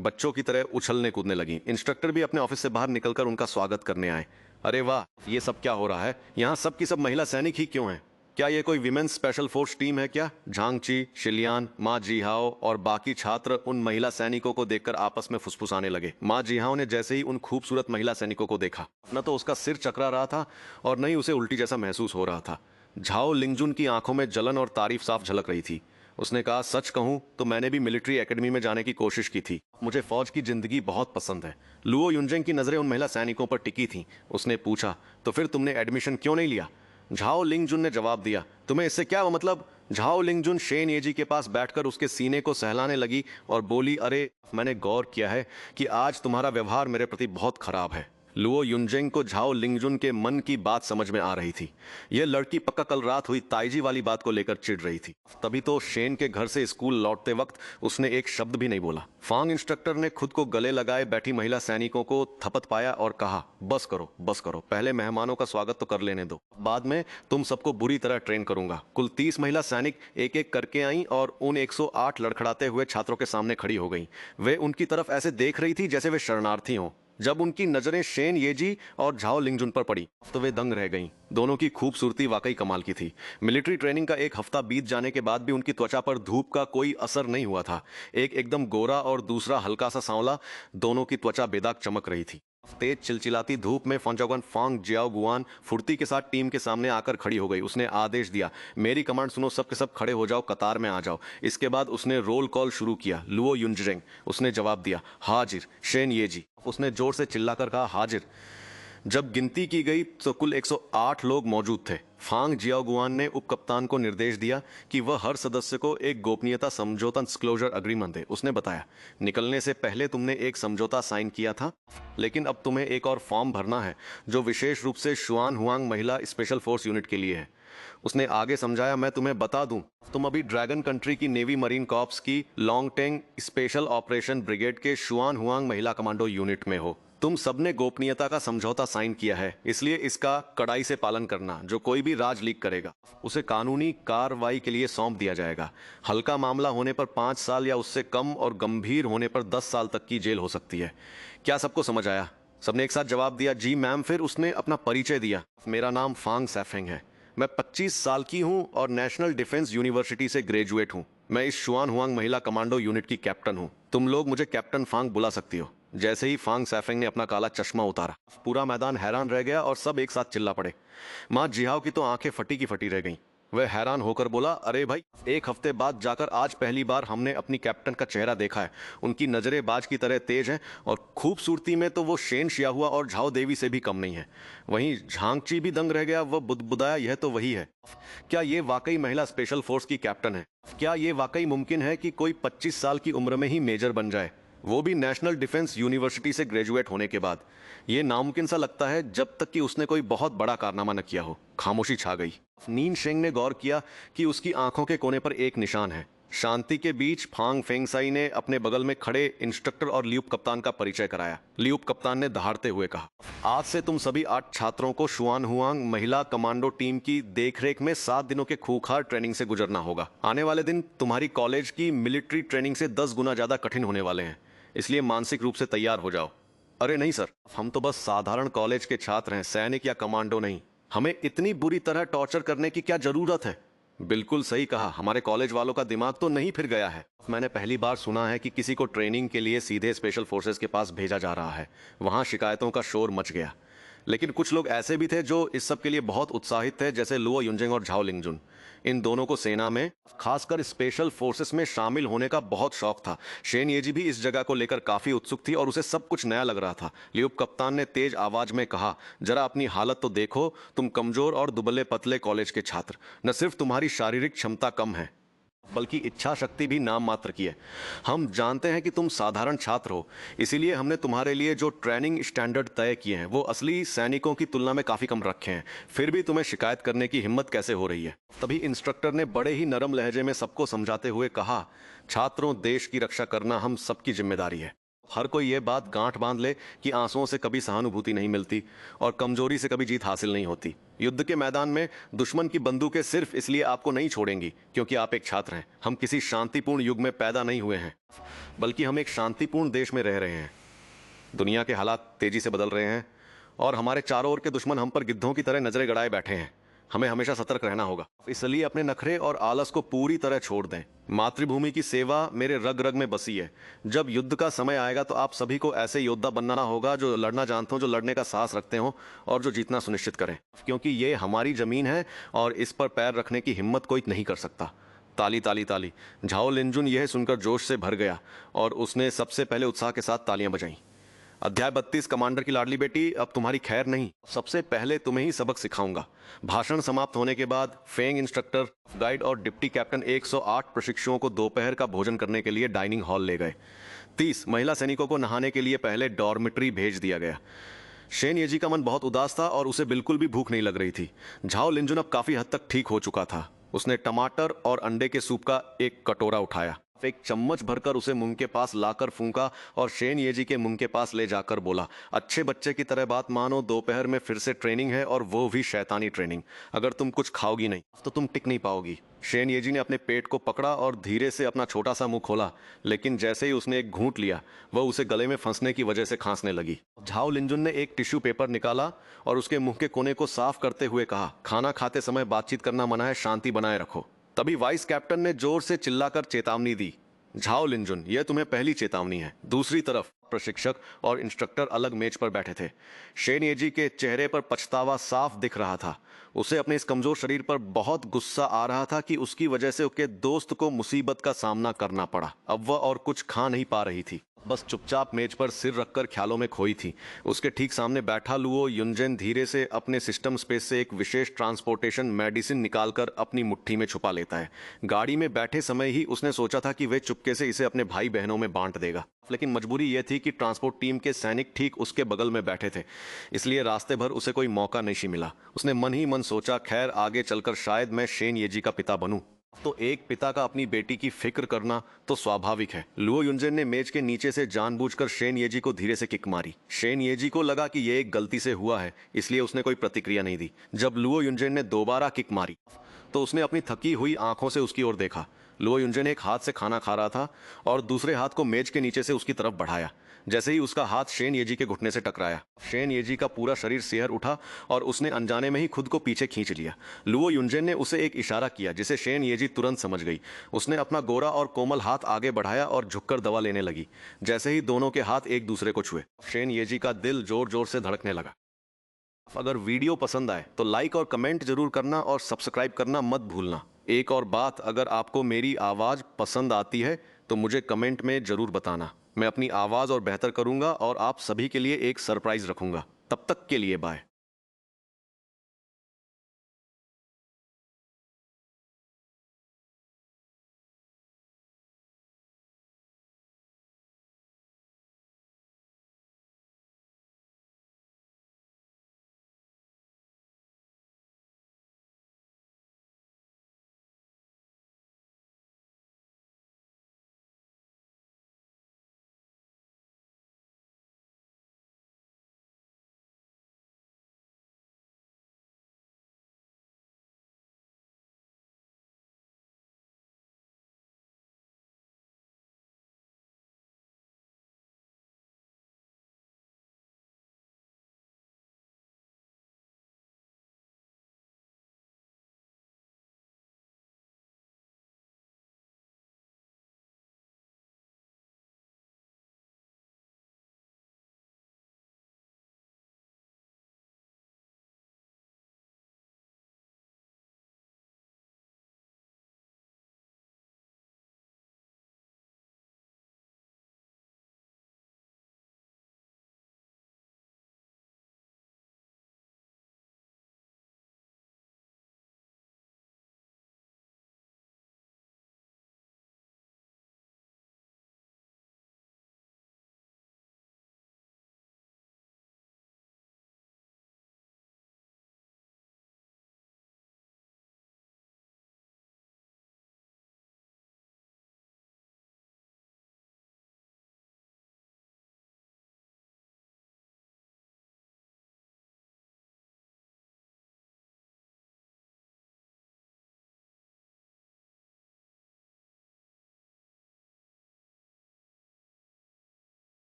बच्चों की तरह उछलने कूदने लगी। इंस्ट्रक्टर भी अपने ऑफिस से बाहर निकलकर उनका स्वागत करने आए। अरे वाह, ये सब क्या हो रहा है? यहाँ सब की सब महिला सैनिक ही क्यों हैं? क्या ये कोई विमेन्स स्पेशल फोर्स टीम है क्या? झांगची, शिलियान, माँ जीहाओ और बाकी छात्र उन महिला सैनिकों को देखकर आपस में फुसफुसाने लगे। माँ जीहाओ ने जैसे ही उन खूबसूरत महिला सैनिकों को देखा, न तो उसका सिर चकरा रहा था और न ही उसे उल्टी जैसा महसूस हो रहा था। झाओ लिंगजुन की आंखों में जलन और तारीफ साफ झलक रही थी। उसने कहा, सच कहूं तो मैंने भी मिलिट्री एकेडमी में जाने की कोशिश की थी। मुझे फौज की जिंदगी बहुत पसंद है। लुओ युनजेंग की नजरें उन महिला सैनिकों पर टिकी थीं। उसने पूछा, तो फिर तुमने एडमिशन क्यों नहीं लिया? झाओ लिंगजुन ने जवाब दिया, तुम्हें इससे क्या मतलब? झाओ लिंगजुन शेन येजी के पास बैठकर उसके सीने को सहलाने लगी और बोली, अरे मैंने गौर किया है कि आज तुम्हारा व्यवहार मेरे प्रति बहुत खराब है। लुओ युनजेंग को झाओ लिंगजुन के मन की बात समझ में आ रही थी। यह लड़की पक्का कल रात हुई ताइजी वाली बात को लेकर चिढ़ रही थी। तभी तो शेन के घर से स्कूल लौटते वक्त उसने एक शब्द भी नहीं बोला। फांग इंस्ट्रक्टर ने खुद को गले लगाए बैठी महिला सैनिकों को थपथ पाया और कहा, बस करो बस करो, पहले मेहमानों का स्वागत तो कर लेने दो, बाद में तुम सबको बुरी तरह ट्रेन करूंगा। कुल 30 महिला सैनिक एक एक करके आईं और उन 108 लड़खड़ाते हुए छात्रों के सामने खड़ी हो गईं। वे उनकी तरफ ऐसे देख रही थी जैसे वे शरणार्थी हों। जब उनकी नजरें शेन येजी और झाओ लिंगजुन पर पड़ी तो वे दंग रह गईं। दोनों की खूबसूरती वाकई कमाल की थी। मिलिट्री ट्रेनिंग का 1 हफ्ता बीत जाने के बाद भी उनकी त्वचा पर धूप का कोई असर नहीं हुआ था। एक एकदम गोरा और दूसरा हल्का सा सांवला, दोनों की त्वचा बेदाग चमक रही थी। तेज चिलचिलाती धूप में फंजागन फांग जियाओ गुआन फुर्ती के साथ टीम के सामने आकर खड़ी हो गई। उसने आदेश दिया, मेरी कमांड सुनो, सब के सब खड़े हो जाओ, कतार में आ जाओ। इसके बाद उसने रोल कॉल शुरू किया। लुओ युनजेंग, उसने जवाब दिया, हाजिर। शेन येजी, उसने जोर से चिल्लाकर कहा, हाजिर। जब गिनती की गई तो कुल 108 लोग मौजूद थे। फांग जियाओगुआन ने उप कप्तान को निर्देश दिया कि वह हर सदस्य को एक गोपनीयता समझौता डिस्क्लोजर अग्रीमेंट दे। उसने बताया, निकलने से पहले तुमने एक समझौता साइन किया था, लेकिन अब तुम्हें एक और फॉर्म भरना है जो विशेष रूप से शुआन हुआंग महिला स्पेशल फोर्स यूनिट के लिए है। उसने आगे समझाया, मैं तुम्हें बता दूं, तुम अभी ड्रैगन कंट्री की नेवी मरीन कॉर्प्स की लॉन्गटेंग स्पेशल ऑपरेशन ब्रिगेड के शुआन हुआंग महिला कमांडो यूनिट में हो। तुम सबने गोपनीयता का समझौता साइन किया है, इसलिए इसका कड़ाई से पालन करना। जो कोई भी राज लीक करेगा उसे कानूनी कार्रवाई के लिए सौंप दिया जाएगा। हल्का मामला होने पर 5 साल या उससे कम और गंभीर होने पर 10 साल तक की जेल हो सकती है। क्या सबको समझ आया? सबने एक साथ जवाब दिया, जी मैम। फिर उसने अपना परिचय दिया, मेरा नाम फांग सैफेंग है, मैं 25 साल की हूं और नेशनल डिफेंस यूनिवर्सिटी से ग्रेजुएट हूं। मैं इस शुआन हुआंग महिला कमांडो यूनिट की कैप्टन हूं। तुम लोग मुझे कैप्टन फांग बुला सकती हो। जैसे ही फांग सैफेंग ने अपना काला चश्मा उतारा, पूरा मैदान हैरान रह गया और सब एक साथ चिल्ला पड़े। माँ जिहाओ की तो आंखें फटी की फटी रह गईं। वह हैरान होकर बोला, अरे भाई, एक हफ्ते बाद जाकर आज पहली बार हमने अपनी कैप्टन का चेहरा देखा है। उनकी नजरें बाज की तरह तेज हैं और खूबसूरती में तो वो शेन शियाहुआ और झाओ देवी से भी कम नहीं है। वहीं झांगची भी दंग रह गया। वह बुदबुदाया, यह तो वही है। क्या ये वाकई महिला स्पेशल फोर्स की कैप्टन है? क्या ये वाकई मुमकिन है कि कोई 25 साल की उम्र में ही मेजर बन जाए, वो भी नेशनल डिफेंस यूनिवर्सिटी से ग्रेजुएट होने के बाद? ये नामुमकिन सा लगता है जब तक कि उसने कोई बहुत बड़ा कारनामा न किया हो। खामोशी छा गई। नीन शेंग ने गौर किया कि उसकी आंखों के कोने पर एक निशान है। शांति के बीच फांग फेंगसाई ने अपने बगल में खड़े इंस्ट्रक्टर और लियूप कप्तान का परिचय कराया। लियूप कप्तान ने दहाड़ते हुए कहा, आज से तुम सभी 8 छात्रों को शुआन हुआंग महिला कमांडो टीम की देखरेख में 7 दिनों के खूंखार ट्रेनिंग से गुजरना होगा। आने वाले दिन तुम्हारी कॉलेज की मिलिट्री ट्रेनिंग से 10 गुना ज्यादा कठिन होने वाले हैं, इसलिए मानसिक रूप से तैयार हो जाओ। अरे नहीं सर, हम तो बस साधारण कॉलेज के छात्र हैं, सैनिक या कमांडो नहीं। हमें इतनी बुरी तरह टॉर्चर करने की क्या जरूरत है? बिल्कुल सही कहा, हमारे कॉलेज वालों का दिमाग तो नहीं फिर गया है। मैंने पहली बार सुना है कि किसी को ट्रेनिंग के लिए सीधे स्पेशल फोर्सेस के पास भेजा जा रहा है। वहां शिकायतों का शोर मच गया। लेकिन कुछ लोग ऐसे भी थे जो इस सब के लिए बहुत उत्साहित थे, जैसे लुओ युनजेंग और झाओ लिंगजुन। इन दोनों को सेना में, खासकर स्पेशल फोर्सेस में शामिल होने का बहुत शौक था। शेन येजी भी इस जगह को लेकर काफी उत्सुक थी और उसे सब कुछ नया लग रहा था। लियूप कप्तान ने तेज आवाज में कहा, जरा अपनी हालत तो देखो, तुम कमजोर और दुबले पतले कॉलेज के छात्र। न सिर्फ तुम्हारी शारीरिक क्षमता कम है, बल्कि इच्छा शक्ति भी नाम मात्र की है। हम जानते हैं कि तुम साधारण छात्र हो, इसीलिए हमने तुम्हारे लिए जो ट्रेनिंग स्टैंडर्ड तय किए हैं वो असली सैनिकों की तुलना में काफी कम रखे हैं। फिर भी तुम्हें शिकायत करने की हिम्मत कैसे हो रही है? तभी इंस्ट्रक्टर ने बड़े ही नरम लहजे में सबको समझाते हुए कहा, छात्रों, देश की रक्षा करना हम सबकी जिम्मेदारी है। हर कोई ये बात गांठ बांध ले कि आंसुओं से कभी सहानुभूति नहीं मिलती और कमजोरी से कभी जीत हासिल नहीं होती। युद्ध के मैदान में दुश्मन की बंदूकें सिर्फ इसलिए आपको नहीं छोड़ेंगी क्योंकि आप एक छात्र हैं। हम किसी शांतिपूर्ण युग में पैदा नहीं हुए हैं, बल्कि हम एक शांतिपूर्ण देश में रह रहे हैं। दुनिया के हालात तेजी से बदल रहे हैं और हमारे चारों ओर के दुश्मन हम पर गिद्धों की तरह नजरें गड़ाए बैठे हैं। हमें हमेशा सतर्क रहना होगा, इसलिए अपने नखरे और आलस को पूरी तरह छोड़ दें। मातृभूमि की सेवा मेरे रग रग में बसी है। जब युद्ध का समय आएगा तो आप सभी को ऐसे योद्धा बनना होगा जो लड़ना जानते हो, जो लड़ने का साहस रखते हो और जो जीतना सुनिश्चित करें, क्योंकि ये हमारी जमीन है और इस पर पैर रखने की हिम्मत कोई नहीं कर सकता। ताली ताली ताली। झाओ लिंजुन यह सुनकर जोश से भर गया और उसने सबसे पहले उत्साह के साथ तालियां बजाईं। अध्याय 32, कमांडर की लाडली बेटी, अब तुम्हारी खैर नहीं, सबसे पहले तुम्हें ही सबक सिखाऊंगा। भाषण समाप्त होने के बाद फेंग इंस्ट्रक्टर, गाइड और डिप्टी कैप्टन 108 प्रशिक्षुओं को दोपहर का भोजन करने के लिए डाइनिंग हॉल ले गए। 30 महिला सैनिकों को नहाने के लिए पहले डॉर्मिट्री भेज दिया गया। शेन येजी का मन बहुत उदास था और उसे बिल्कुल भी भूख नहीं लग रही थी। झाओ लिंजुन अब काफी हद तक ठीक हो चुका था। उसने टमाटर और अंडे के सूप का एक कटोरा उठाया, एक चम्मच भरकर उसे मुंह के पास लाकर फूंका और शेन येजी के मुंह के पास ले जाकर बोला, अच्छे बच्चे की तरह बात मानो, दोपहर में फिर से ट्रेनिंग है और वो भी शैतानी ट्रेनिंग। अगर तुम कुछ खाओगी नहीं तो तुम टिक नहीं पाओगी। शेन येजी ने अपने पेट को पकड़ा और धीरे से अपना छोटा सा मुंह खोला, लेकिन जैसे ही उसने एक घूंट लिया वह उसे गले में फंसने की वजह से खांसने लगी। झाओ लिंजुन ने एक टिश्यू पेपर निकाला और उसके मुंह के कोने को साफ करते हुए कहा, खाना खाते समय बातचीत करना मना है, शांति बनाए रखो। तभी वाइस कैप्टन ने जोर से चिल्लाकर चेतावनी दी, झाओ लिंजुन, यह तुम्हें पहली चेतावनी है। दूसरी तरफ प्रशिक्षक और इंस्ट्रक्टर अलग मेज पर बैठे थे। शेन येजी के चेहरे पर पछतावा साफ दिख रहा था। उसे अपने इस कमजोर शरीर पर बहुत गुस्सा आ रहा था कि उसकी वजह से उसके दोस्त को मुसीबत का सामना करना पड़ा। अब वह और कुछ खा नहीं पा रही थी। बस चुपचाप मेज पर सिर रखकर ख्यालों में खोई थी। उसके ठीक सामने बैठा लुओ युनजेन धीरे से अपने सिस्टम स्पेस से एक विशेष ट्रांसपोर्टेशन मेडिसिन निकालकर अपनी मुट्ठी में छुपा लेता है। गाड़ी में बैठे समय ही उसने सोचा था कि वह चुपके से इसे अपने भाई बहनों में बांट देगा, लेकिन मजबूरी यह थी कि ट्रांसपोर्ट टीम के सैनिक ठीक उसके बगल में बैठे थे, इसलिए रास्ते भर उसे कोई मौका नहीं मिला। उसने मन ही मन सोचा, खैर आगे चलकर शायद मैं शेन येजी का पिता बनूं। तो एक पिता का अपनी बेटी की फिक्र करना तो स्वाभाविक है। लुओ युनजेन ने मेज के नीचे से जानबूझकर शेन येजी को धीरे से किक मारी। शेन येजी को लगा कि यह एक गलती से हुआ है, इसलिए उसने कोई प्रतिक्रिया नहीं दी। जब लुओ युनजेन ने दोबारा किक मारी तो उसने अपनी थकी हुई आंखों से उसकी ओर देखा। लुओ युनजेन एक हाथ से खाना खा रहा था और दूसरे हाथ को मेज के नीचे से उसकी तरफ बढ़ाया। जैसे ही उसका हाथ शेन येजी के घुटने से टकराया, शेन येजी का पूरा शरीर सिहर उठा और उसने अनजाने में ही खुद को पीछे खींच लिया। लुओ युनजेन ने उसे एक इशारा किया जिसे शेन येजी तुरंत समझ गई। उसने अपना गोरा और कोमल हाथ आगे बढ़ाया और झुककर दवा लेने लगी। जैसे ही दोनों के हाथ एक दूसरे को छुए, शेन येजी का दिल जोर जोर से धड़कने लगा। अगर वीडियो पसंद आए तो लाइक और कमेंट जरूर करना और सब्सक्राइब करना मत भूलना। एक और बात, अगर आपको मेरी आवाज़ पसंद आती है तो मुझे कमेंट में ज़रूर बताना। मैं अपनी आवाज़ और बेहतर करूँगा और आप सभी के लिए एक सरप्राइज़ रखूँगा। तब तक के लिए बाय।